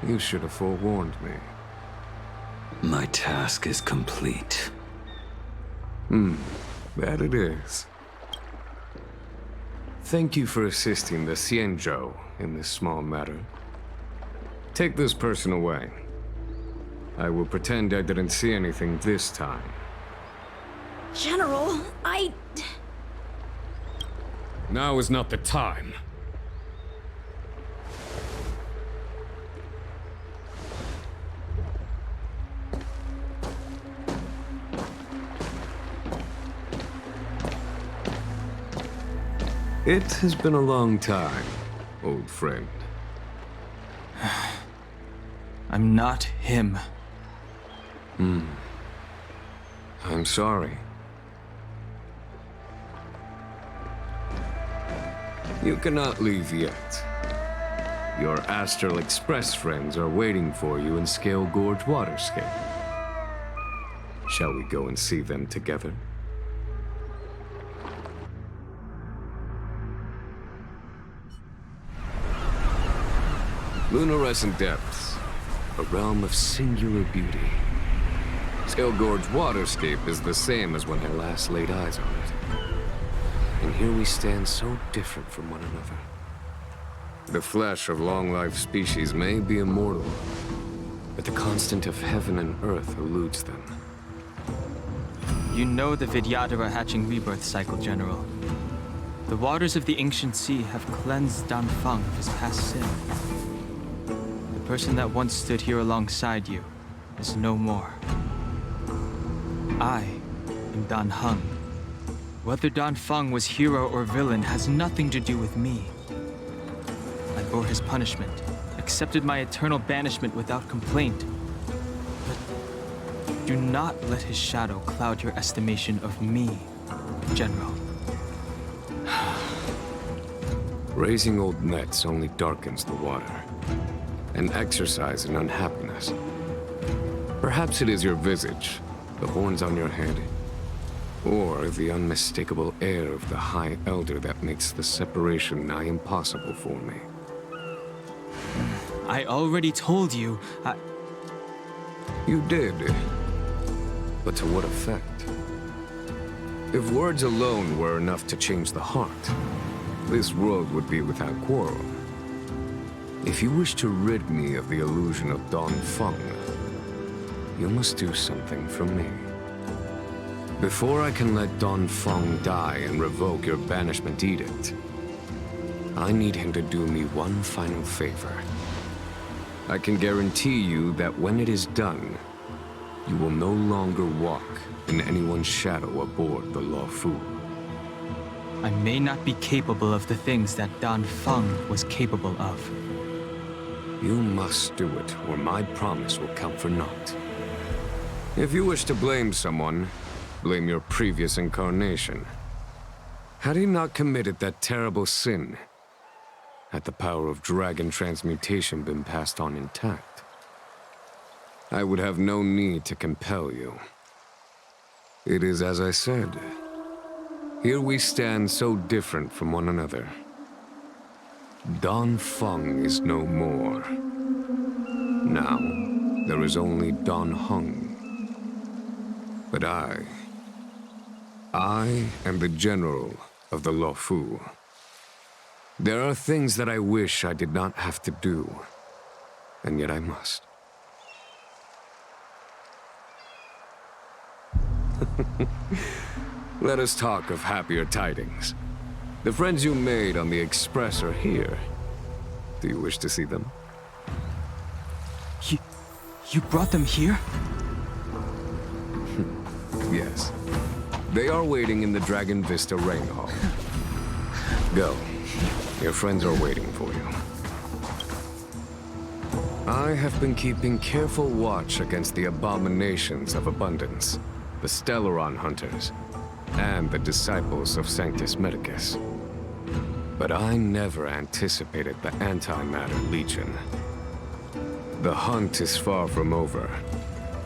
you should have forewarned me. My task is complete. That it is. Thank you for assisting the Xianzhou in this small matter. Take this person away. I will pretend I didn't see anything this time. General, Now is not the time. It has been a long time, old friend. I'm not him. I'm sorry. You cannot leave yet. Your Astral Express friends are waiting for you in Scale Gorge Waterscape. Shall we go and see them together? Lunarescent Depths, a realm of singular beauty. Scale Gorge Waterscape is the same as when I last laid eyes on it. And here we stand so different from one another. The flesh of long-lived species may be immortal, but the constant of heaven and earth eludes them. You know the Vidyadhara hatching rebirth cycle, General. The waters of the ancient sea have cleansed Danfeng of his past sin. The person that once stood here alongside you is no more. I am Danheng. Whether Danfeng was hero or villain has nothing to do with me. I bore his punishment, accepted my eternal banishment without complaint. But do not let his shadow cloud your estimation of me, General. Raising old nets only darkens the water, an exercise in unhappiness. Perhaps it is your visage, the horns on your head, or the unmistakable air of the High Elder that makes the separation nigh impossible for me. I already told you, You did. But to what effect? If words alone were enough to change the heart, this world would be without quarrel. If you wish to rid me of the illusion of Danfeng, you must do something for me. Before I can let Danfeng die and revoke your banishment edict, I need him to do me one final favor. I can guarantee you that when it is done, you will no longer walk in anyone's shadow aboard the Luofu. I may not be capable of the things that Danfeng was capable of. You must do it, or my promise will count for naught. If you wish to blame someone, blame your previous incarnation. Had he not committed that terrible sin, had the power of dragon transmutation been passed on intact, I would have no need to compel you. It is as I said. Here we stand so different from one another. Danfeng is no more. Now, there is only Danheng. But I am the general of the Luofu. There are things that I wish I did not have to do, and yet I must. Let us talk of happier tidings. The friends you made on the Express are here. Do you wish to see them? You brought them here? Yes. They are waiting in the Dragon Vista Rain Hall. Go. Your friends are waiting for you. I have been keeping careful watch against the abominations of abundance, the Stellaron Hunters, and the disciples of Sanctus Medicus. But I never anticipated the Antimatter Legion. The hunt is far from over,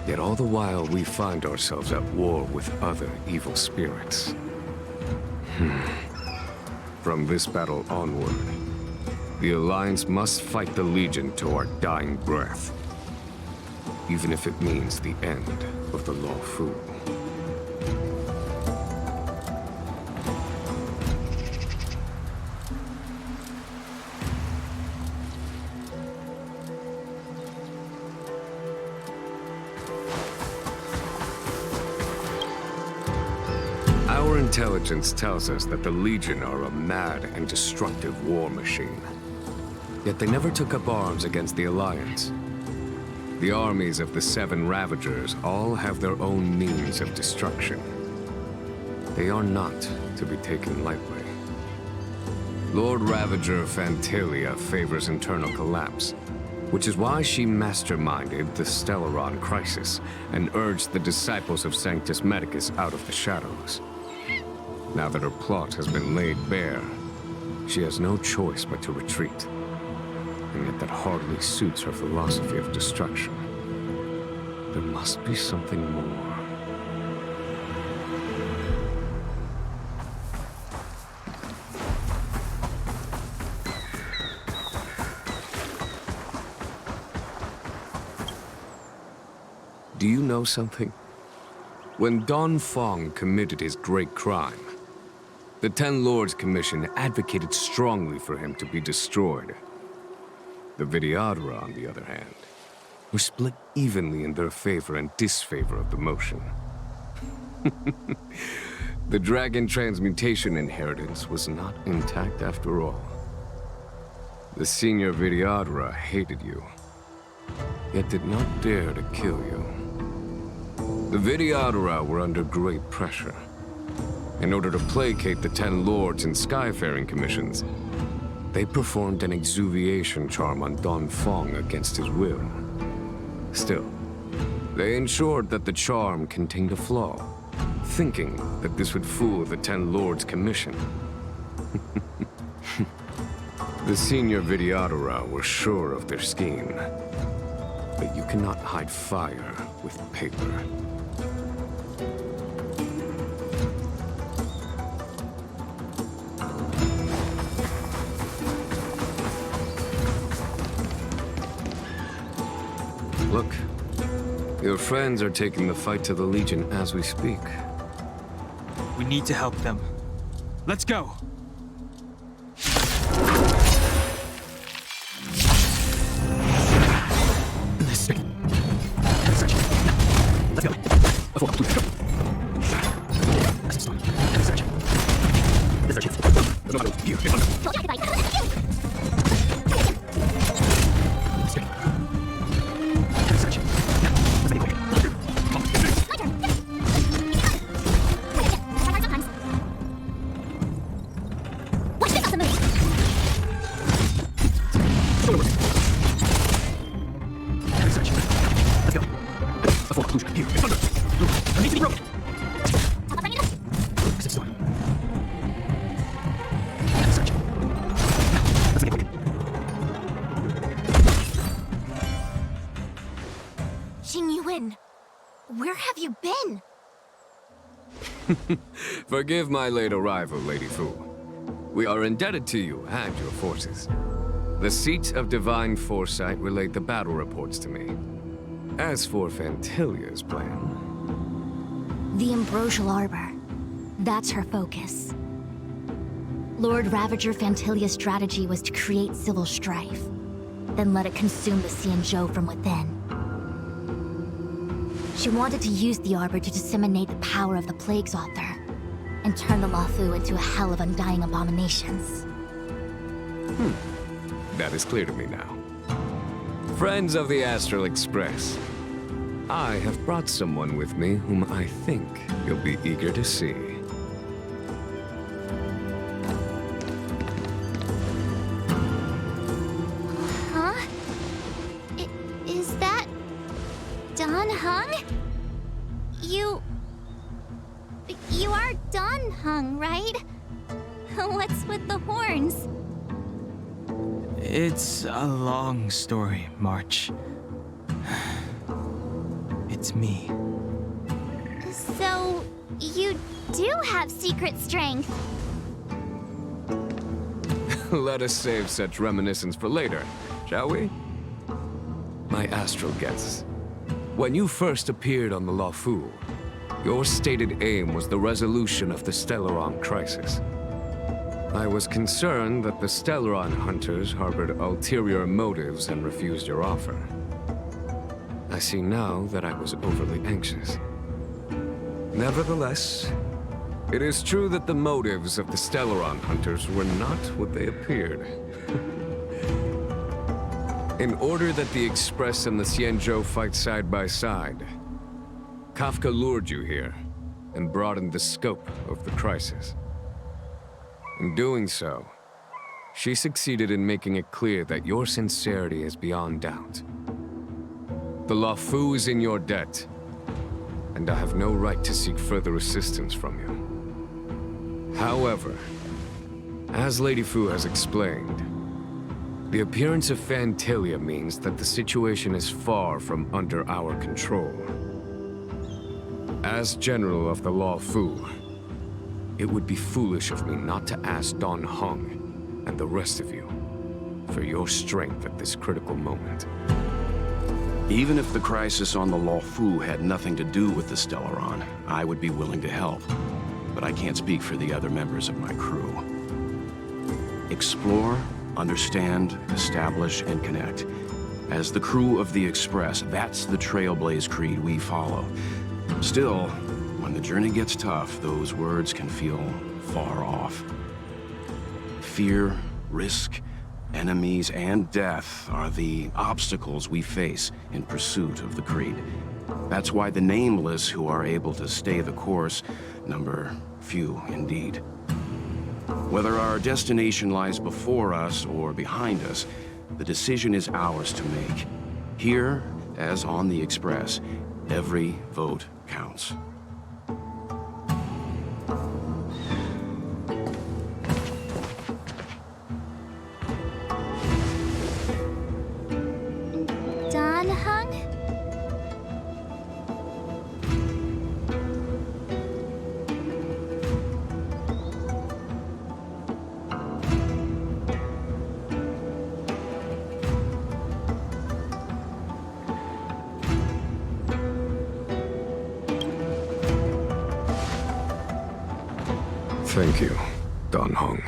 yet all the while we find ourselves at war with other evil spirits. From this battle onward, the Alliance must fight the Legion to our dying breath, even if it means the end of the Luofu. Our intelligence tells us that the Legion are a mad and destructive war machine. Yet they never took up arms against the Alliance. The armies of the Seven Ravagers all have their own means of destruction. They are not to be taken lightly. Lord Ravager Phantylia favors internal collapse, which is why she masterminded the Stellaron crisis and urged the disciples of Sanctus Medicus out of the shadows. Now that her plot has been laid bare, she has no choice but to retreat. and yet that hardly suits her philosophy of destruction. There must be something more. Do you know something? When Don Fong committed his great crime, the Ten Lords Commission advocated strongly for him to be destroyed. The Videodora, on the other hand, were split evenly in their favor and disfavor of the motion. The dragon transmutation inheritance was not intact after all. The senior Videodora hated you, yet did not dare to kill you. The Videodora were under great pressure. In order to placate the Ten Lords and Skyfaring Commissions, they performed an exuviation charm on Don Fong against his will. Still, they ensured that the charm contained a flaw, thinking that this would fool the Ten Lords Commission. The senior Videodora were sure of their scheme, but you cannot hide fire with paper. Look, your friends are taking the fight to the Legion as we speak. We need to help them. Let's go! Where have you been? Forgive my late arrival, Lady Fu. We are indebted to you and your forces. The seats of divine foresight relayed the battle reports to me. As for Phantylia's plan... The Ambrosial Arbor. That's her focus. Lord Ravager Phantylia's strategy was to create civil strife, then let it consume the Xianzhou from within. She wanted to use the Arbor to disseminate the power of the Plague's author, and turn the Luofu into a hell of undying abominations. That is clear to me now. Friends of the Astral Express, I have brought someone with me whom I think you'll be eager to see. Huh? Is that... Don Hung? You are Don Hung, right? What's with the horns? It's a long story, March. It's me. So, you do have secret strength. Let us save such reminiscence for later, shall we? My astral guests, when you first appeared on the Luofu, your stated aim was the resolution of the Stellaron crisis. I was concerned that the Stellaron hunters harbored ulterior motives and refused your offer. I see now that I was overly anxious. Nevertheless, it is true that the motives of the Stellaron hunters were not what they appeared. In order that the Express and the Xianzhou fight side by side, Kafka lured you here and broadened the scope of the crisis. In doing so, she succeeded in making it clear that your sincerity is beyond doubt. The Luofu is in your debt, and I have no right to seek further assistance from you. However, as Lady Fu has explained, The appearance of Phantylia means that the situation is far from under our control. As General of the Law Fu, it would be foolish of me not to ask Don Hung and the rest of you for your strength at this critical moment. Even if the crisis on the Law Fu had nothing to do with the Stellaron, I would be willing to help. But I can't speak for the other members of my crew. Explore, understand, establish, and connect. As the crew of the Express, that's the Trailblaze creed we follow. Still, when the journey gets tough, those words can feel far off. Fear, risk, enemies, and death are the obstacles we face in pursuit of the creed. That's why the nameless who are able to stay the course number few indeed. Whether our destination lies before us or behind us, the decision is ours to make. Here, as on the Express, every vote counts. Don Hung? Thank you, Don Hung.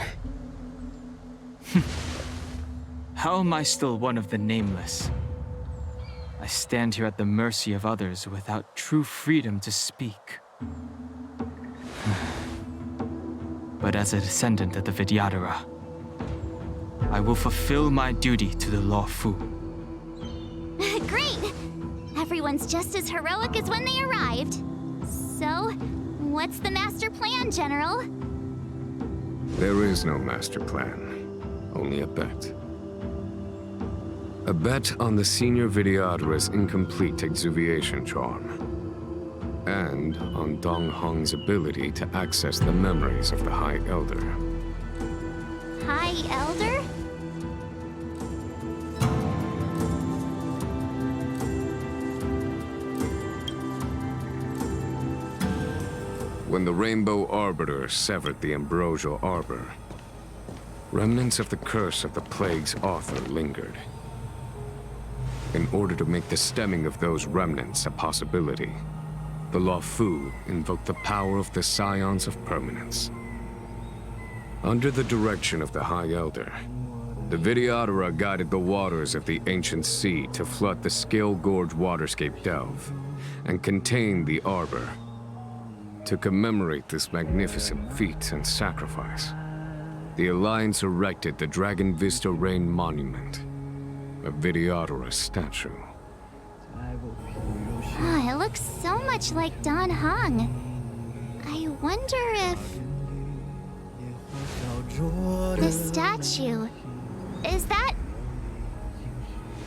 How am I still one of the nameless? I stand here at the mercy of others without true freedom to speak. But as a descendant of the Vidyadhara, I will fulfill my duty to the Law Fu. Great! Everyone's just as heroic as when they arrived. So, what's the master plan, General? There is no master plan, only a bet. A bet on the senior Vidyadhara's incomplete exuviation charm. And on Dong Hong's ability to access the memories of the High Elder. High Elder? When the Rainbow Arbiter severed the Ambrosial Arbor, remnants of the curse of the Plague's author lingered. In order to make the stemming of those remnants a possibility, the Law Fu invoked the power of the Scions of Permanence. Under the direction of the High Elder, the Vidyadhara guided the waters of the ancient sea to flood the Scale Gorge waterscape delve and contain the Arbor. To commemorate this magnificent feat and sacrifice, the Alliance erected the Dragon Vista Rain Monument, a Vidyadhara statue. Oh, it looks so much like Don Hung. I wonder if... The statue... Is that...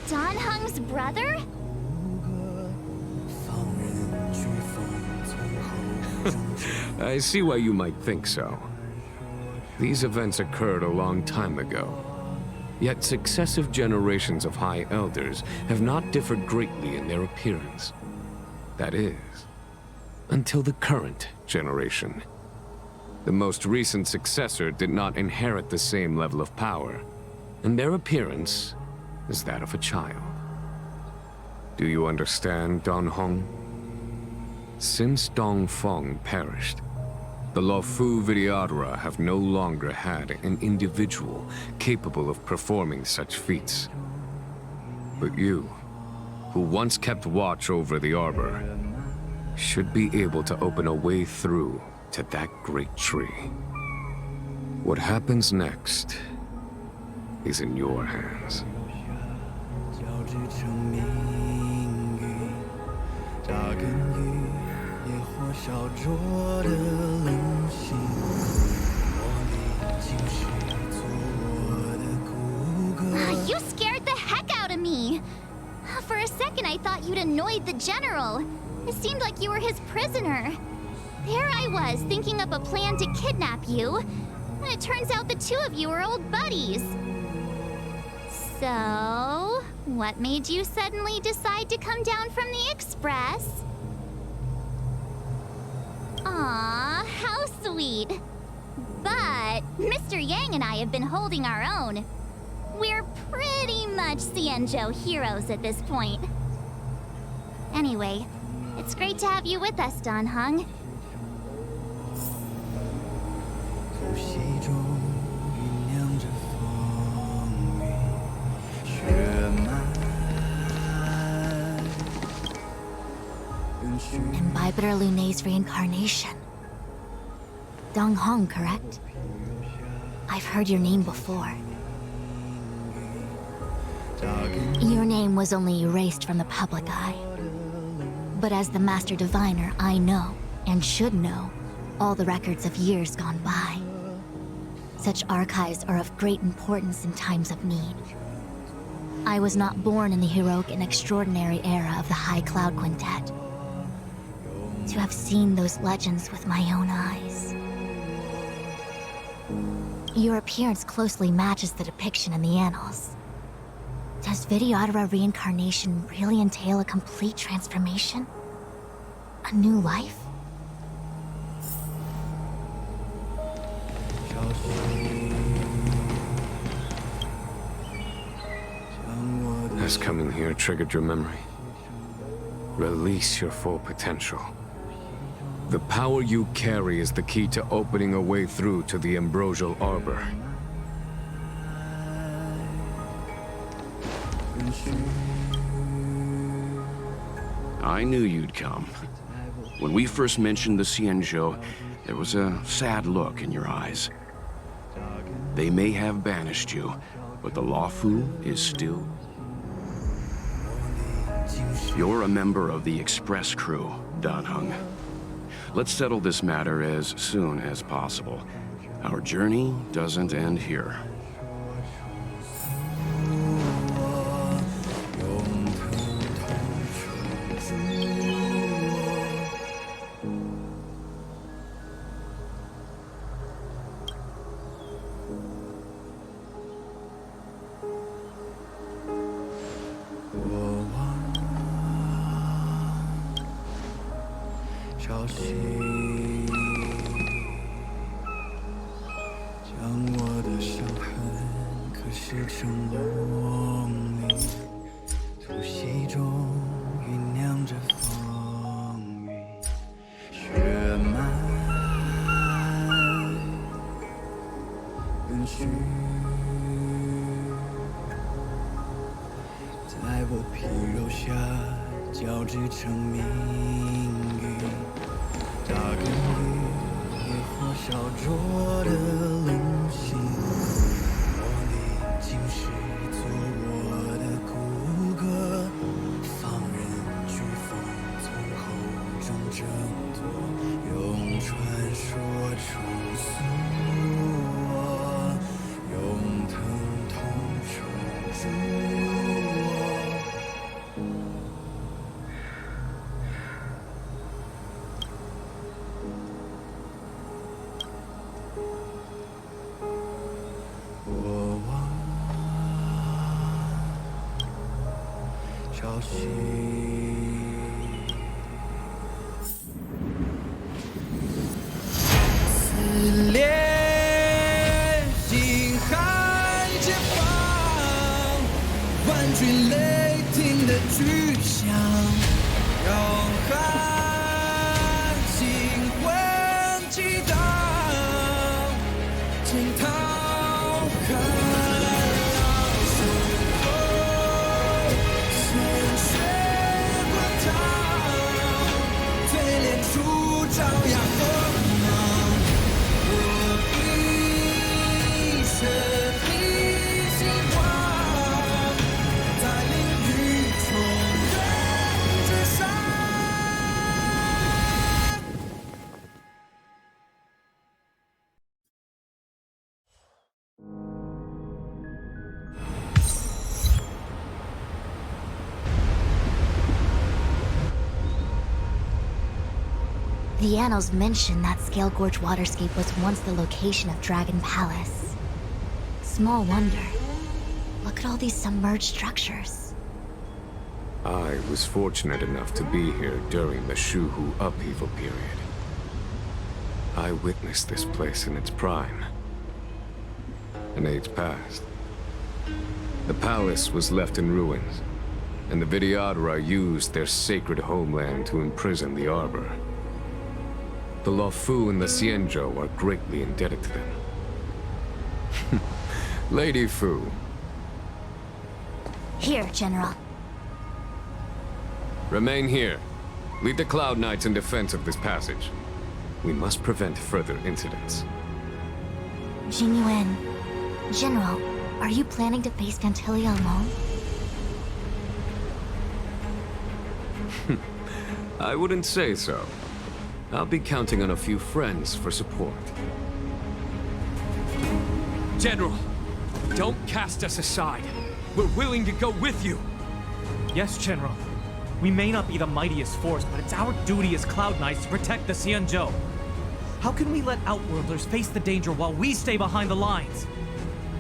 Don Hung's brother? I see why you might think so. These events occurred a long time ago. Yet successive generations of High Elders have not differed greatly in their appearance. That is, until the current generation. The most recent successor did not inherit the same level of power, and their appearance is that of a child. Do you understand, Don Hong? Since Dong Feng perished, the Law Fu Vidyadhara have no longer had an individual capable of performing such feats. But you, who once kept watch over the Arbor, should be able to open a way through to that great tree. What happens next is in your hands. You scared the heck out of me! For a second I thought you'd annoyed the General. It seemed like you were his prisoner. There I was, thinking up a plan to kidnap you. And it turns out the two of you are old buddies. So, what made you suddenly decide to come down from the Express? Aw, how sweet. But Mr. Yang and I have been holding our own. We're pretty much Xianzhou heroes at this point. Anyway, it's great to have you with us, Dan Heng. Imbibitor Lunay's reincarnation. Dong Hong, correct? I've heard your name before. Your name was only erased from the public eye. But as the Master Diviner, I know, and should know, all the records of years gone by. Such archives are of great importance in times of need. I was not born in the heroic and extraordinary era of the High Cloud Quintet. To have seen those legends with my own eyes. Your appearance closely matches the depiction in the annals. Does Videodora reincarnation really entail a complete transformation? A new life? Has coming here triggered your memory? Release your full potential. The power you carry is the key to opening a way through to the Ambrosial Arbor. I knew you'd come. When we first mentioned the Xianzhou, there was a sad look in your eyes. They may have banished you, but the Luofu is still... You're a member of the Express crew, Dan Heng. Let's settle this matter as soon as possible. Our journey doesn't end here. The annals mention that Scale Gorge waterscape was once the location of Dragon Palace. Small wonder. Look at all these submerged structures. I was fortunate enough to be here during the Shuhu upheaval period. I witnessed this place in its prime. An age passed. The palace was left in ruins, and the Vidyadhara used their sacred homeland to imprison the Arbor. The Luofu and the Xianzhou are greatly indebted to them. Lady Fu. Here, General. Remain here. Lead the Cloud Knights in defense of this passage. We must prevent further incidents. Jingyuan, General, are you planning to face Phantylia alone? I wouldn't say so. I'll be counting on a few friends for support. General, don't cast us aside. We're willing to go with you. Yes, General. We may not be the mightiest force, but it's our duty as Cloud Knights to protect the Xianzhou. How can we let Outworlders face the danger while we stay behind the lines?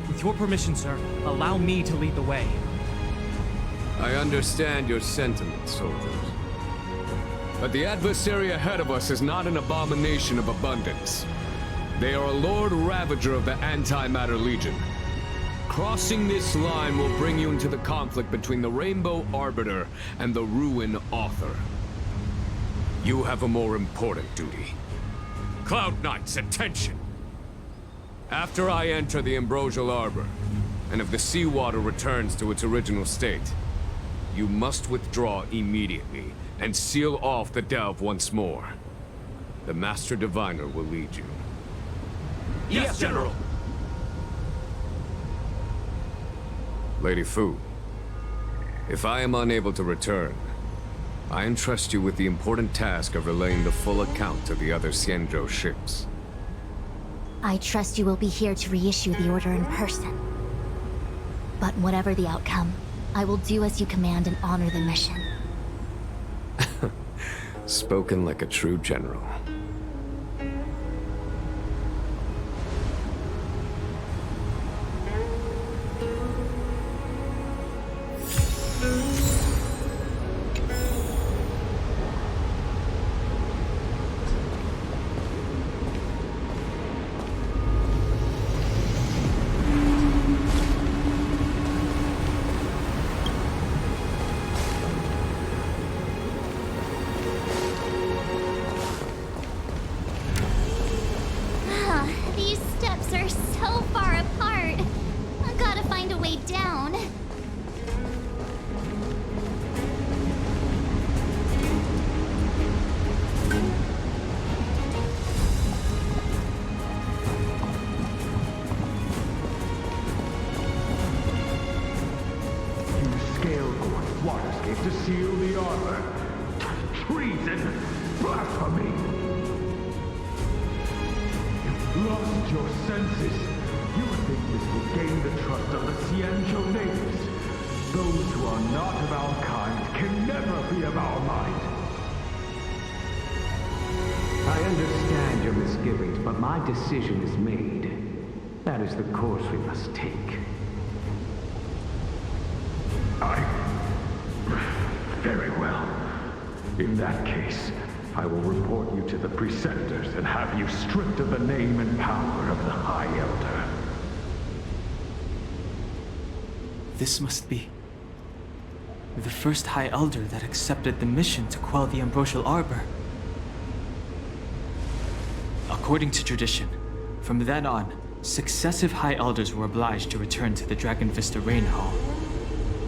With your permission, sir, allow me to lead the way. I understand your sentiments, soldiers. But the adversary ahead of us is not an abomination of abundance. They are a Lord Ravager of the Antimatter Legion. Crossing this line will bring you into the conflict between the Rainbow Arbiter and the Ruin Author. You have a more important duty. Cloud Knights, attention! After I enter the Ambrosial Arbor, and if the seawater returns to its original state, you must withdraw immediately and seal off the delve once more. The Master Diviner will lead you. Yes, General! Lady Fu, if I am unable to return, I entrust you with the important task of relaying the full account to the other Xianzhou ships. I trust you will be here to reissue the order in person. But whatever the outcome, I will do as you command and honor the mission. Spoken like a true general. These steps are so far apart. I gotta find a way down. You scaled Gorth Waterscape to seal the armor. Treason! Blasphemy! You've lost your senses. You think this will gain the trust of the Xianzhou natives. Those who are not of our kind can never be of our mind. I understand your misgivings, but my decision is made. That is the course we must take. Very well. In that case, I will report you to the Preceptors and have you stripped of the name and power of the High Elder. This must be the first High Elder that accepted the mission to quell the Ambrosial Arbor. According to tradition, from then on, successive High Elders were obliged to return to the Dragon Vista Rain Hall.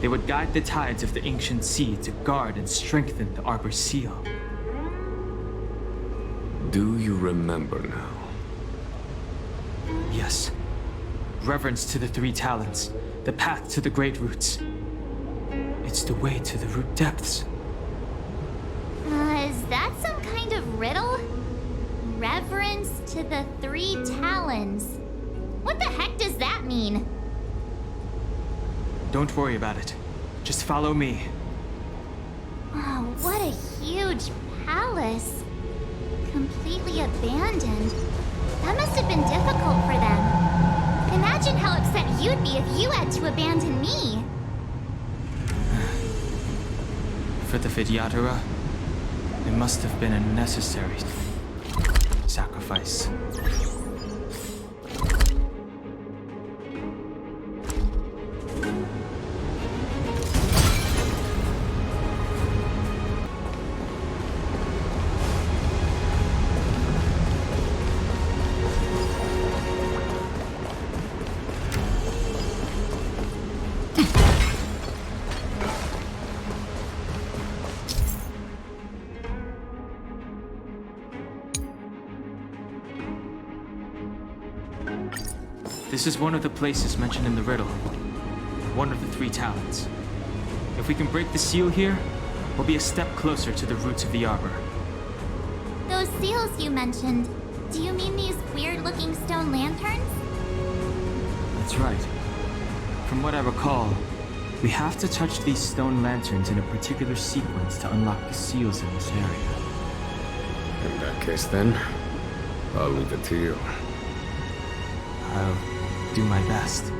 They would guide the tides of the ancient sea to guard and strengthen the Arbor's seal. Do you remember now? Yes. Reverence to the three talents, the path to the great roots. It's the way to the root depths. Is that some kind of riddle? Reverence to the three talons. What the heck does that mean? Don't worry about it. Just follow me. Oh, what a huge palace. Completely abandoned. That must have been difficult for them. Imagine how upset you'd be if you had to abandon me. For the Vidyadhara, it must have been a necessary sacrifice. This is one of the places mentioned in the riddle. One of the 3 talents. If we can break the seal here, we'll be a step closer to the roots of the arbor. Those seals you mentioned, do you mean these weird-looking stone lanterns? That's right. From what I recall, we have to touch these stone lanterns in a particular sequence to unlock the seals in this area. In that case then, I'll leave it to you. I'll do my best.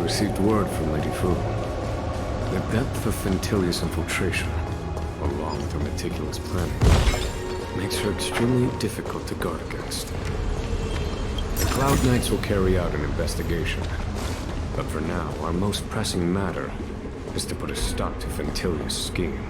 Received word from Lady Fu. The depth of Phantylia's infiltration, along with her meticulous planning, makes her extremely difficult to guard against. The Cloud Knights will carry out an investigation, but for now, our most pressing matter is to put a stop to Phantylia's scheme.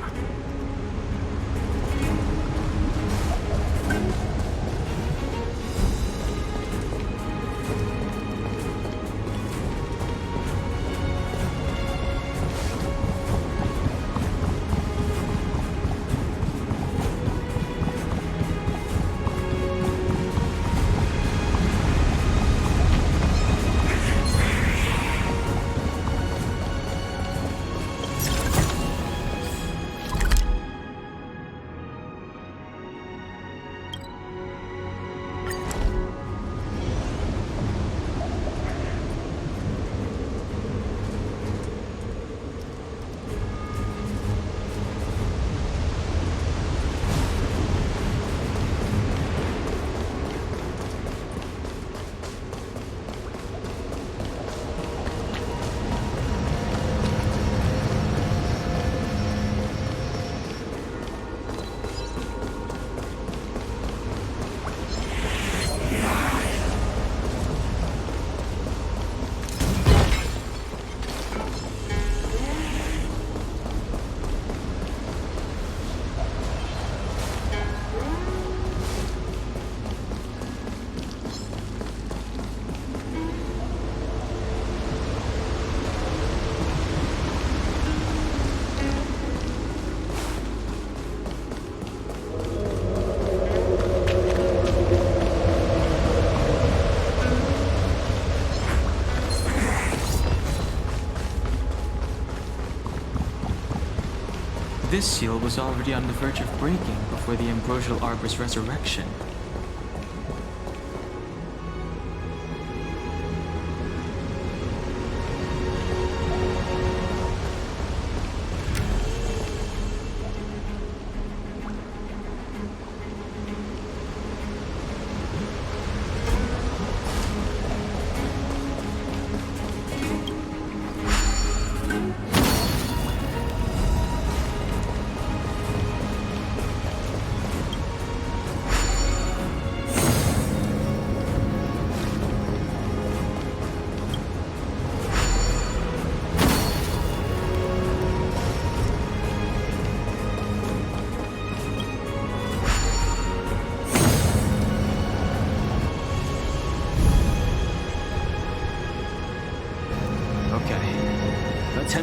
This seal was already on the verge of breaking before the Ambrosial Arbor's resurrection.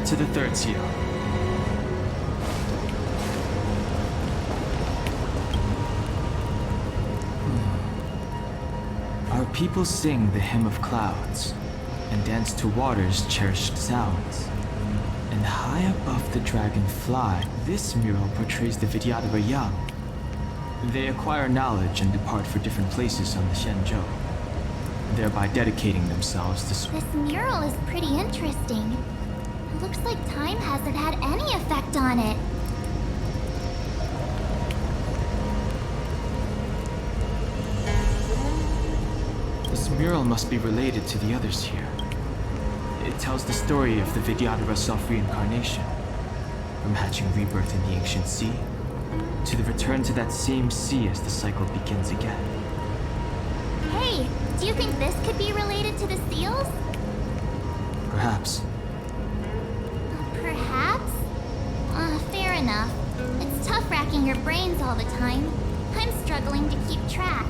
get to the third seal. Our people sing the hymn of clouds and dance to water's cherished sounds. And high above the dragonfly, this mural portrays the Vidyadhara young. They acquire knowledge and depart for different places on the Xianzhou, thereby dedicating themselves to This mural is pretty interesting. It looks like time hasn't had any effect on it. This mural must be related to the others here. It tells the story of the Vidyadhara self-reincarnation, from hatching rebirth in the ancient sea, to the return to that same sea as the cycle begins again. Hey, do you think this could be related to the seals? Perhaps. Perhaps? Fair enough. It's tough racking your brains all the time. I'm struggling to keep track.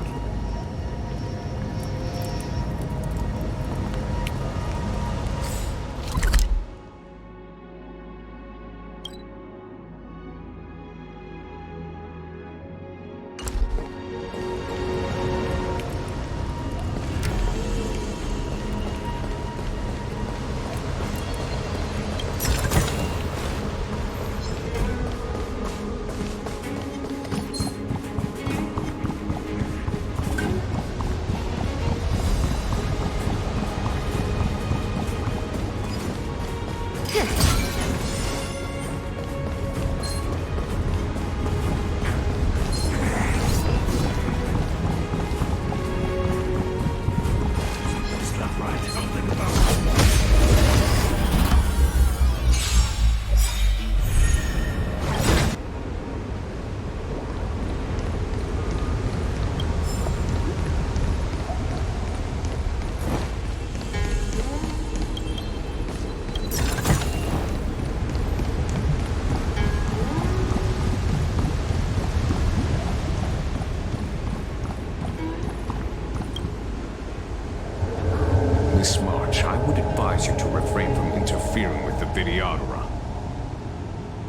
Miss March, I would advise you to refrain from interfering with the Vidyadhara.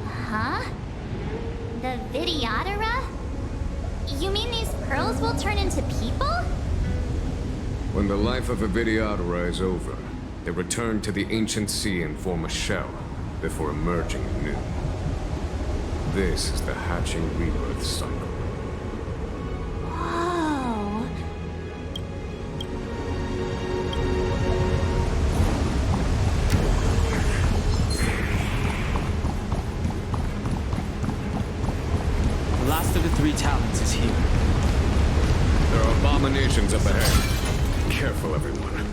Huh? The Vidyadhara? You mean these pearls will turn into people? When the life of a Vidyadhara is over, they return to the ancient sea and form a shell before emerging anew. This is the hatching rebirth cycle. Whoa. The last of the three talents is here. There are abominations up ahead. Careful, everyone.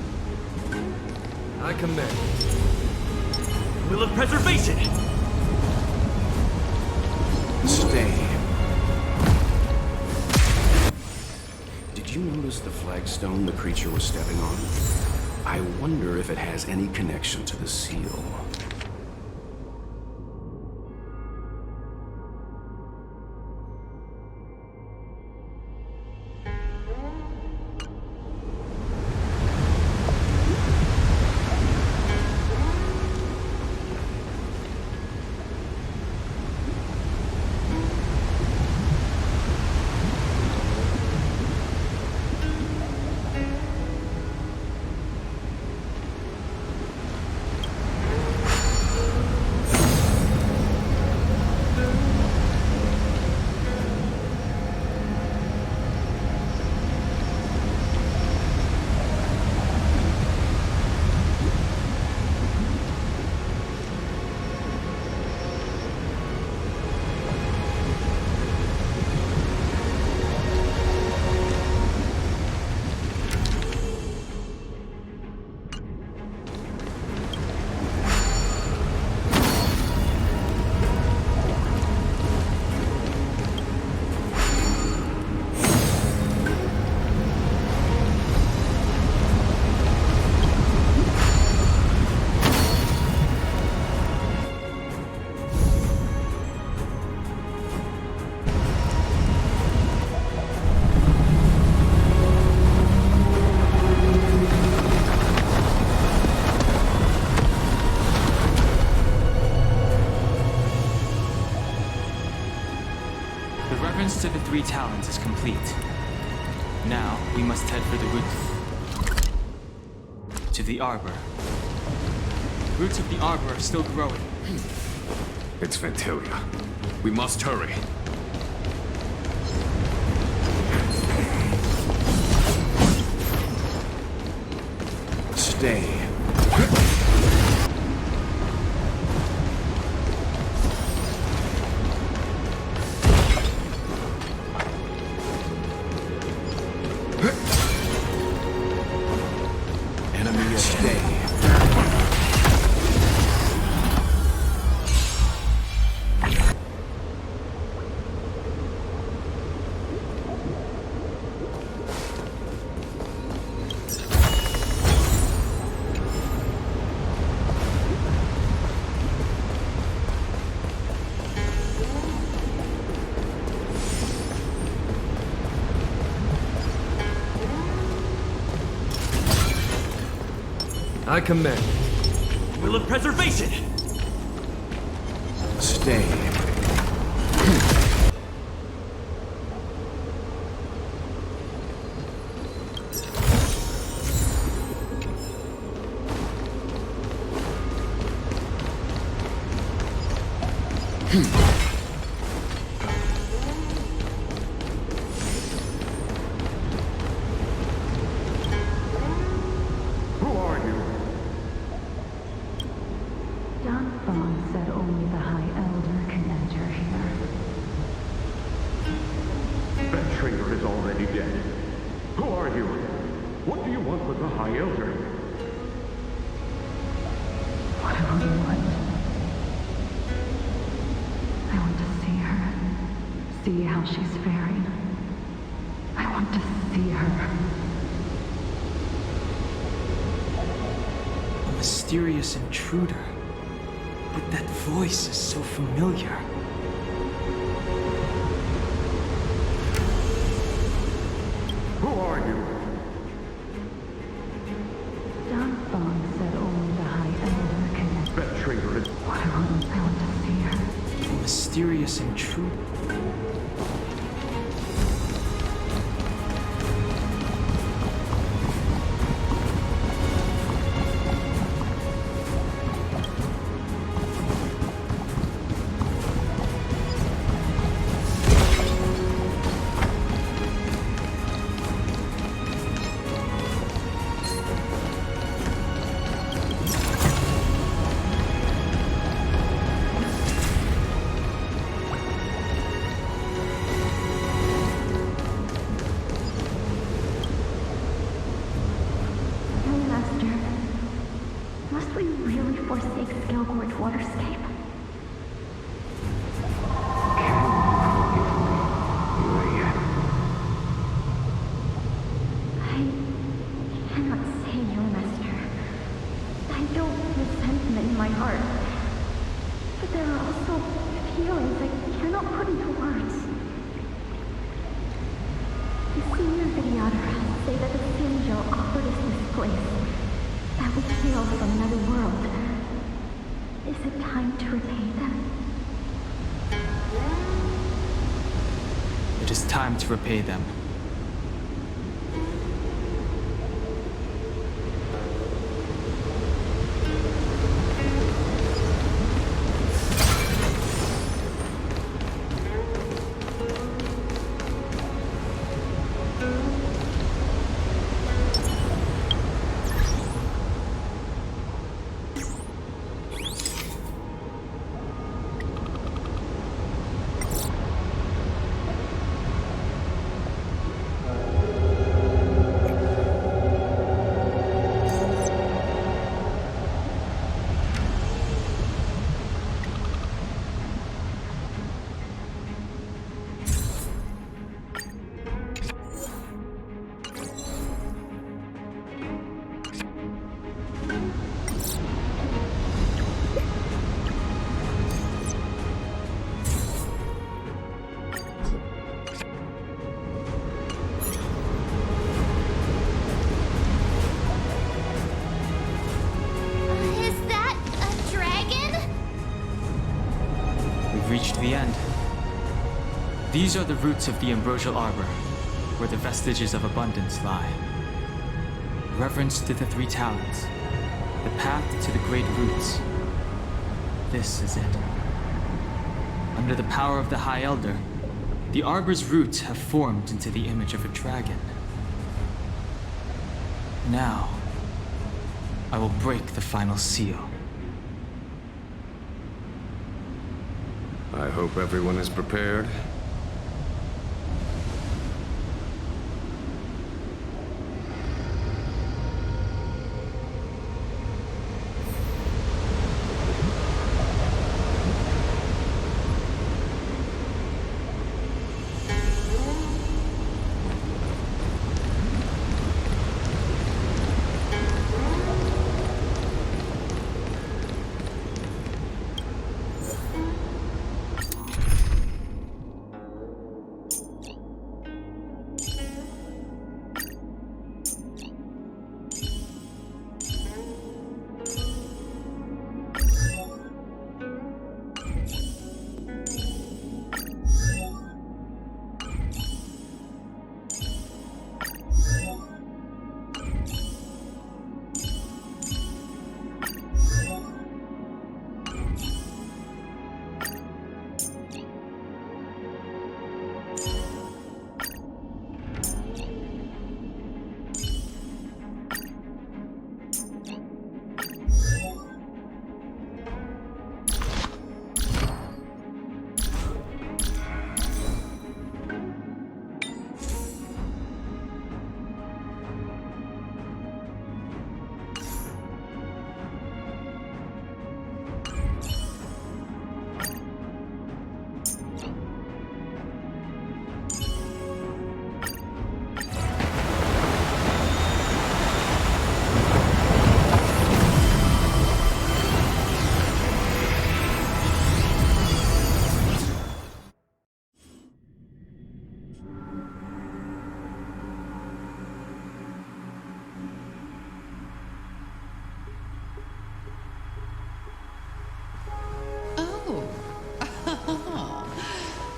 I command. Will of preservation! Stay. Did you notice the flagstone the creature was stepping on? I wonder if it has any connection to the seal. 3 talons is complete. Now, we must head for the root to the arbor. Roots of the arbor are still growing. It's Phantylia. We must hurry. Stay. Enemy stay. I command. Will of preservation! Stay. See how she's faring. I want to see her. A mysterious intruder. But that voice is so familiar. Who are you? Dawnfang said only the High Elder can... That traitor is... I want to see her. A mysterious intruder. Time to repay them. These are the roots of the ambrosial arbor, where the vestiges of abundance lie. Reverence to the three talents, the path to the great roots. This is it. Under the power of the High Elder, the arbor's roots have formed into the image of a dragon. Now, I will break the final seal. I hope everyone is prepared.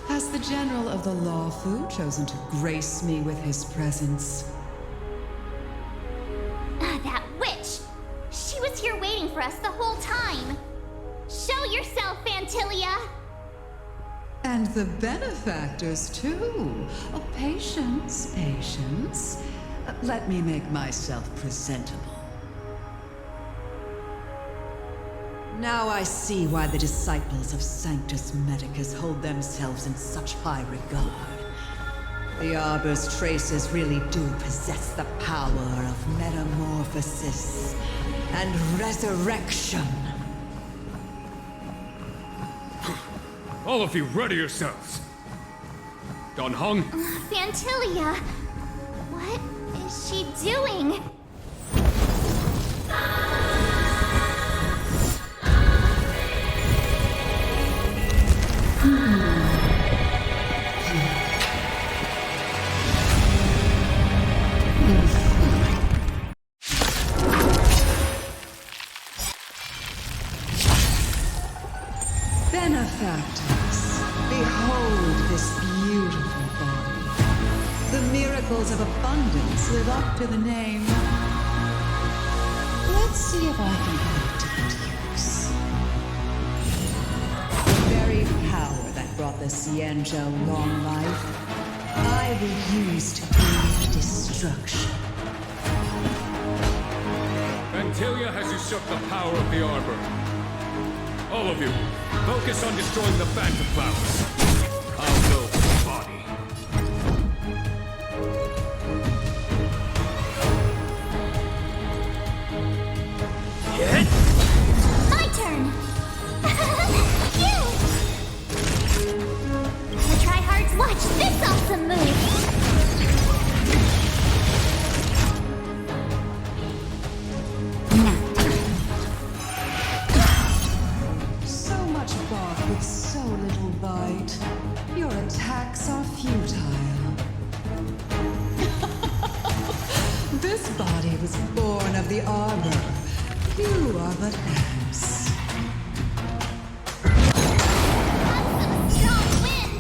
Has the General of the Lawfu chosen to grace me with his presence? That witch! She was here waiting for us the whole time! Show yourself, Phantylia! And the benefactors, too. Oh, patience, patience. Let me make myself presentable. Now I see why the disciples of Sanctus Medicus hold themselves in such high regard. The Arbor's traces really do possess the power of metamorphosis and resurrection. All of you, ready yourselves. Don Hung? Phantylia! What is she doing? Benefactors, behold this beautiful body. The miracles of abundance live up to the name. Let's see if I can put it to good use. The very power that brought the Xianzhou long life, I will use to bring destruction. Phantylia has usurped the power of the Arbor. All of you, focus on destroying the Phantom Flowers. I'll go for the body. My turn! The tryhards watch this awesome move! With so little bite, your attacks are futile. This body was born of the Arbor. You are but ants. Strong wind!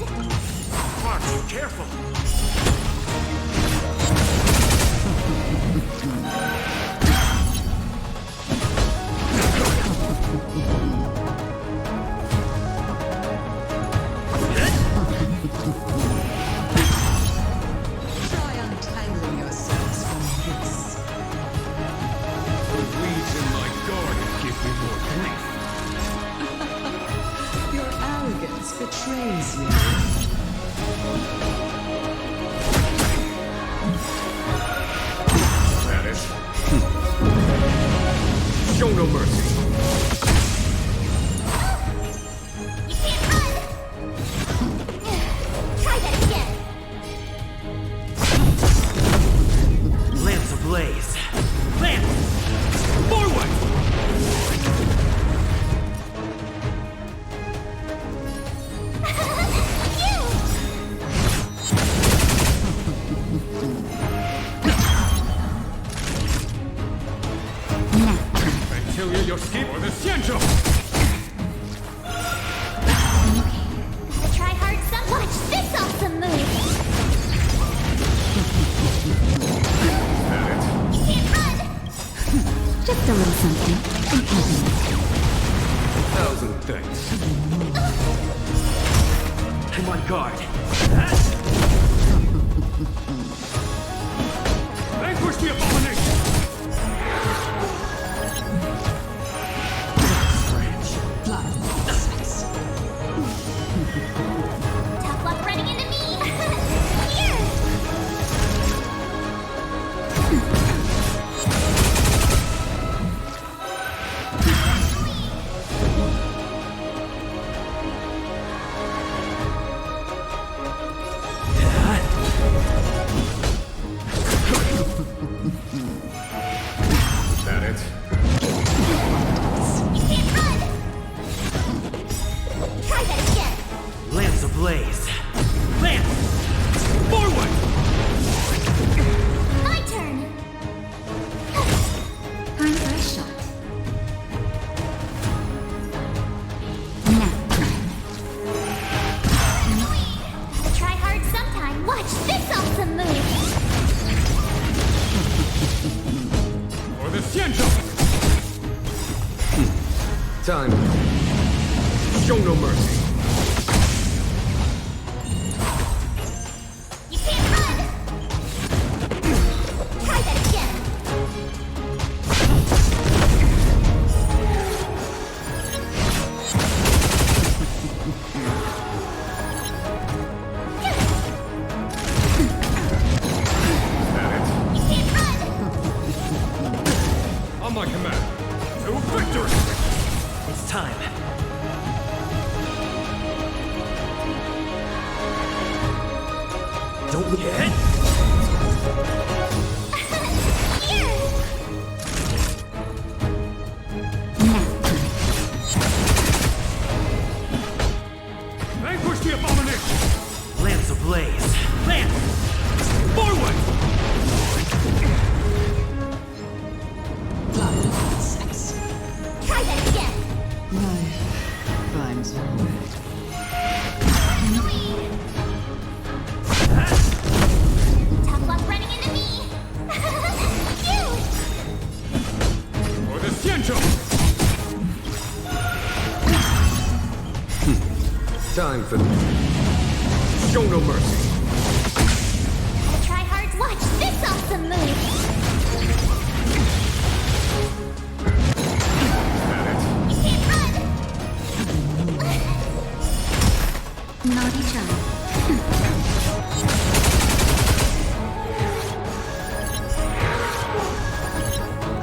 your skip or the Xianzhou! Gotta try hard some. Watch this awesome move! You can't run! Just a little something. Thousand thanks. I'm on guard. Vanquish the abomination! Tough luck running into me! Here! That it? You can't run! Try that again! Lance ablaze. Lance! Forward! My turn! Time for a shot. Gotta try hard sometime. Watch this awesome move! Or the Xianzhou! Time. Show no mercy. You can't run! Try that again! You can't run! On my command. To victory! It's time. Don't look ahead. Here! Vanquish the abomination! Lance ablaze. Lance! Forward! Try that again! Life finds a way. Tough luck running into me! Cute! Or the Xianzhou! Time for show no mercy. Gotta try hard. Watch this awesome move! You can't run! Naughty child.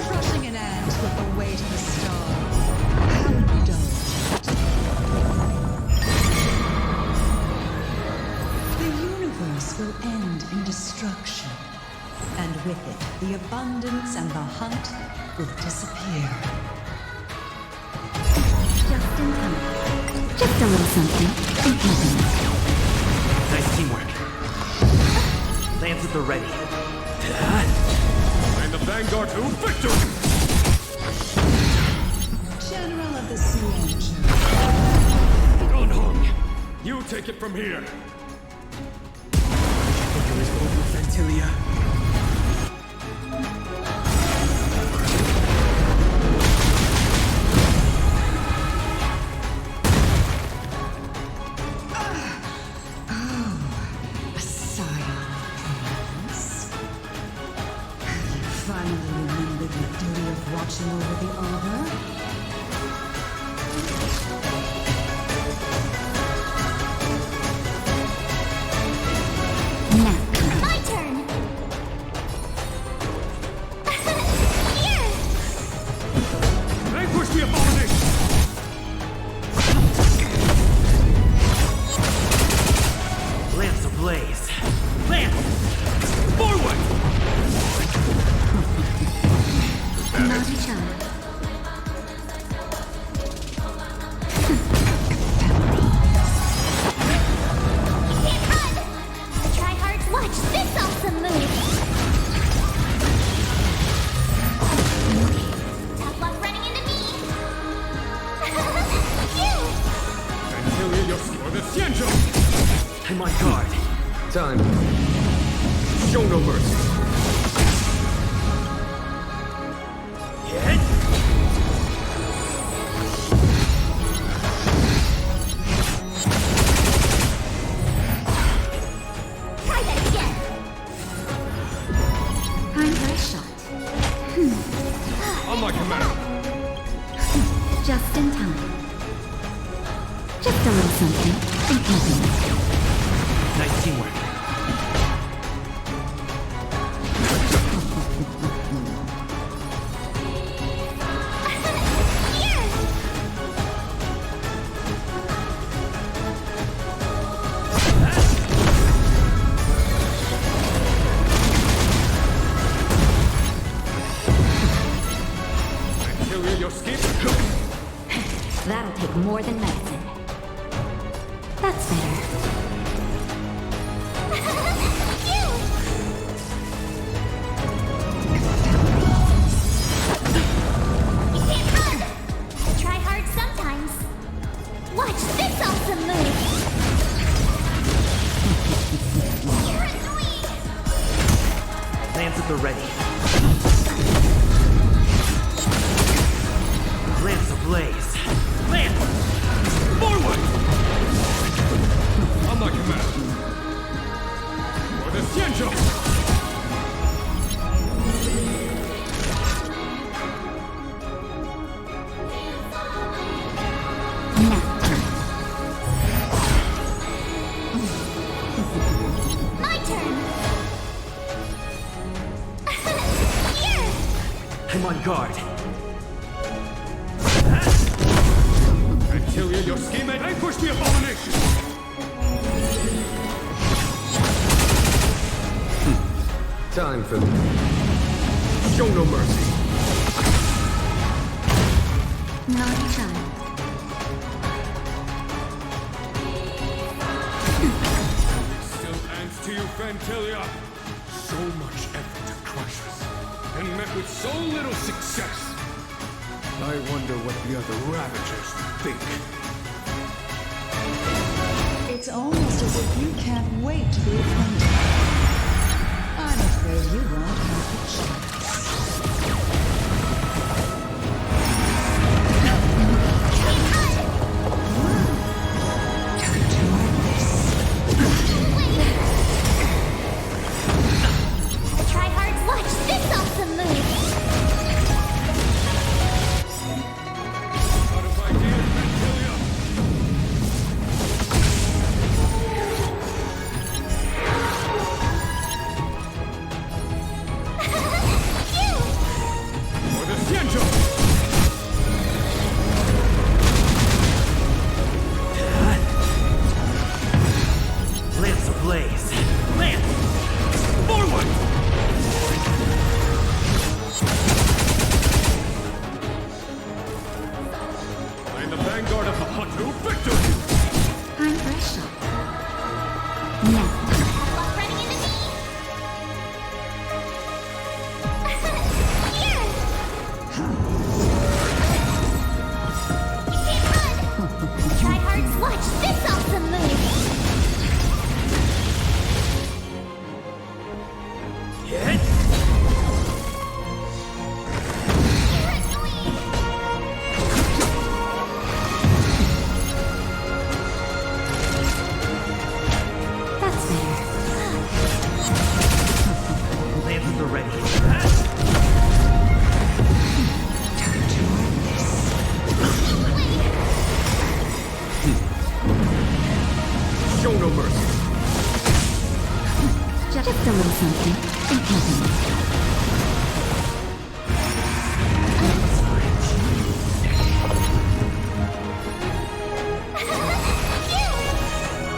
Crushing an ant with the weight of a star. How dull. The universe will end in destruction. And with it, the abundance and the hunt will disappear. Just in time. Just a little something. Nice teamwork. Lance at the ready. And the vanguard to victory! General of the Xianzhou. Gunhung, you take it from here. It was over, Phantylia. A scion of promise. Have you finally remembered the duty of watching over the arbor? My turn! Here! Vanquish the abomination! Lance ablaze. Lance! Forward! Naughty child. You can't run! Try hard. Time. Show no mercy. Try that again. Time for a shot. On my command. Just in time. Just a little something. Think nothing. Nice teamwork. That'll take more than medicine. That's better. You can't run! Try hard sometimes. Watch this awesome move! You're annoying! Lance at the ready. Lance ablaze. Lance! Forward! On my command. For the Xianzhou! My turn! I'm on guard. Phantylia, your scheme and vanquish the abomination! Time for them. Show no mercy. Naughty child. Still ants to you, Phantylia. So much effort to crush us, and met with so little success. I wonder what the other Ravagers think. It's almost as if you can't wait to be acquainted. I'm afraid you won't have a chance. Try hard, watch this awesome move! Out of ideas, Phantylia! For the Xianzhou! Lance ablaze. Lance! Forward! I'm the vanguard of the Hutu victory! Time for a shot. Now. Running into me! Here! You can't run! Try hard, watch this awesome move! Hit! You're annoying! That's better. Lance at the ready. Show no mercy. Just a little something. Think nothing.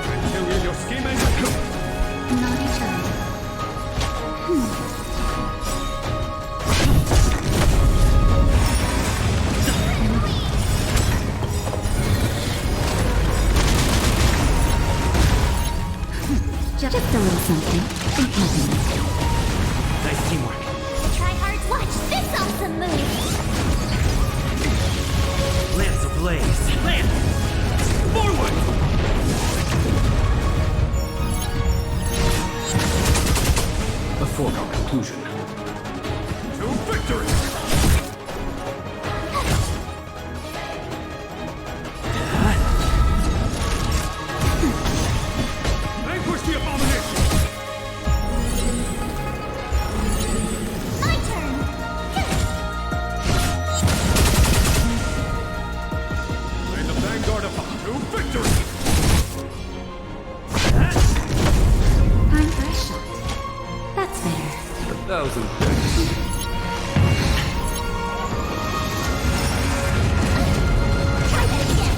Phantylia, your scheme and Naughty child. Just a little something. Think nothing. Nice teamwork. Try hard, watch this awesome move! Lance ablaze. Lance! Forward! foregone conclusion. To victory! Vanquish the abomination! My turn! And the vanguard of to victory! Time for a shot. That's better. 1,000 thanks. Try that again!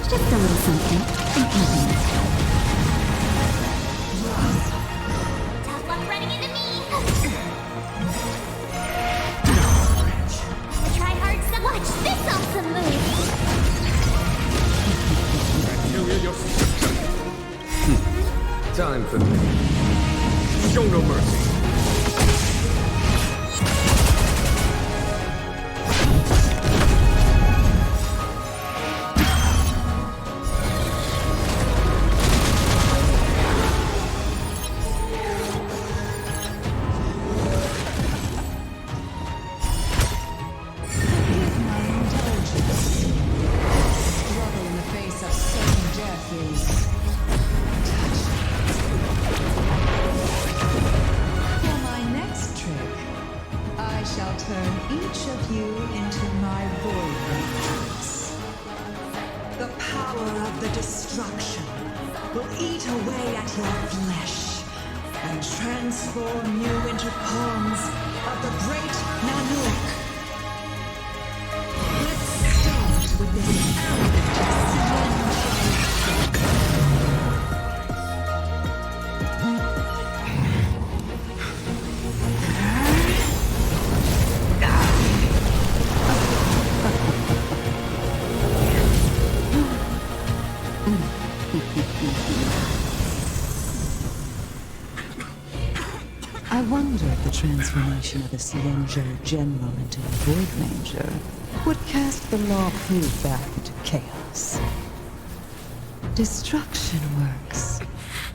Just a little something. And nothing this time. Tough luck running into me! Try hard so watch this awesome move! Phantylia, your time for me. Show no mercy. Struggle in the face of certain death is For my next trick, I shall turn each of you into my void rangers. The power of the destruction will eat away at your flesh and transform you into pawns of the great Nanook. Let's start with this I wonder if the transformation of the Sienjo General into a Void Ranger would cast the Law Fu back into chaos. Destruction works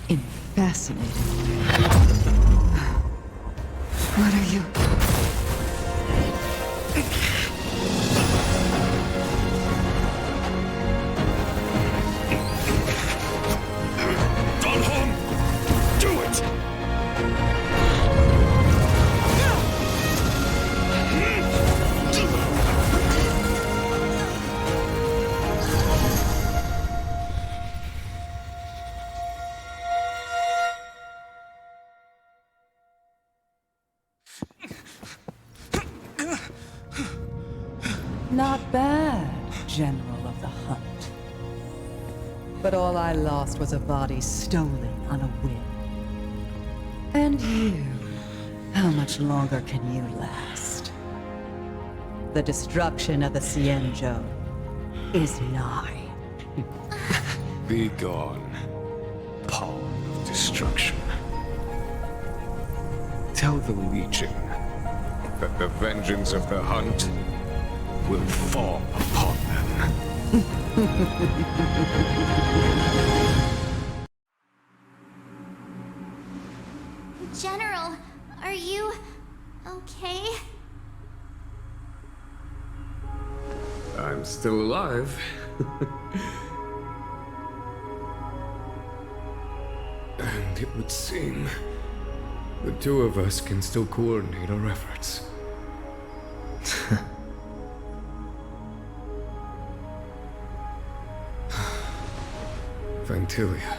in fascinating ways. What are you? Do it! Not bad, General of the Hunt. But all I lost was a body stolen on a whim. And you, how much longer can you last? The destruction of the Sienjo is nigh. Be gone, pawn of destruction. Tell the Legion that the vengeance of the Hunt will fall upon them. General, are you okay? I'm still alive. And it would seem the two of us can still coordinate our efforts. Phantylia,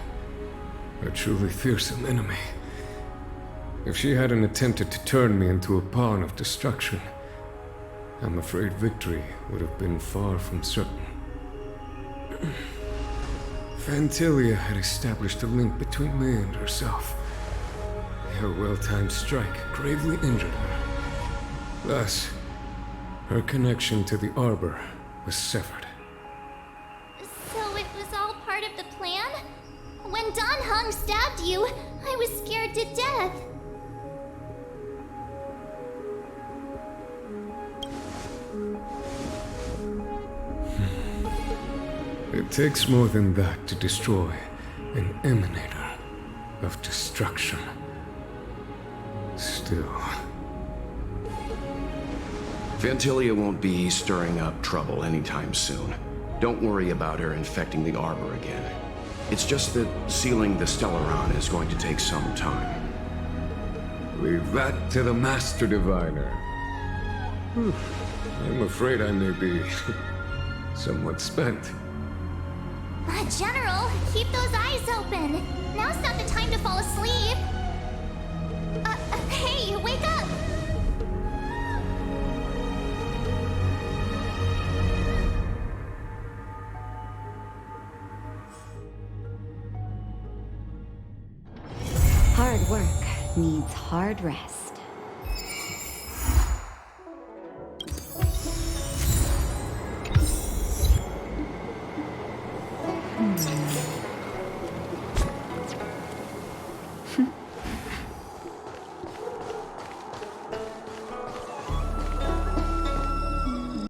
a truly fearsome enemy. If she hadn't attempted to turn me into a pawn of destruction, I'm afraid victory would have been far from certain. Phantylia had established a link between me and herself. Her well-timed strike gravely injured her. Thus, her connection to the Arbor was severed. So it was all part of the plan? When Dan Heng stabbed you, I was scared to death. It takes more than that to destroy An emanator of destruction. Still... Phantylia won't be stirring up trouble anytime soon. Don't worry about her infecting the Arbor again. It's just that sealing the Stellaron is going to take some time. Leave that to the Master Diviner. I'm afraid I may be somewhat spent. General, keep those eyes open. Now's not the time to fall asleep. Hey, wake up! Hard work needs hard rest.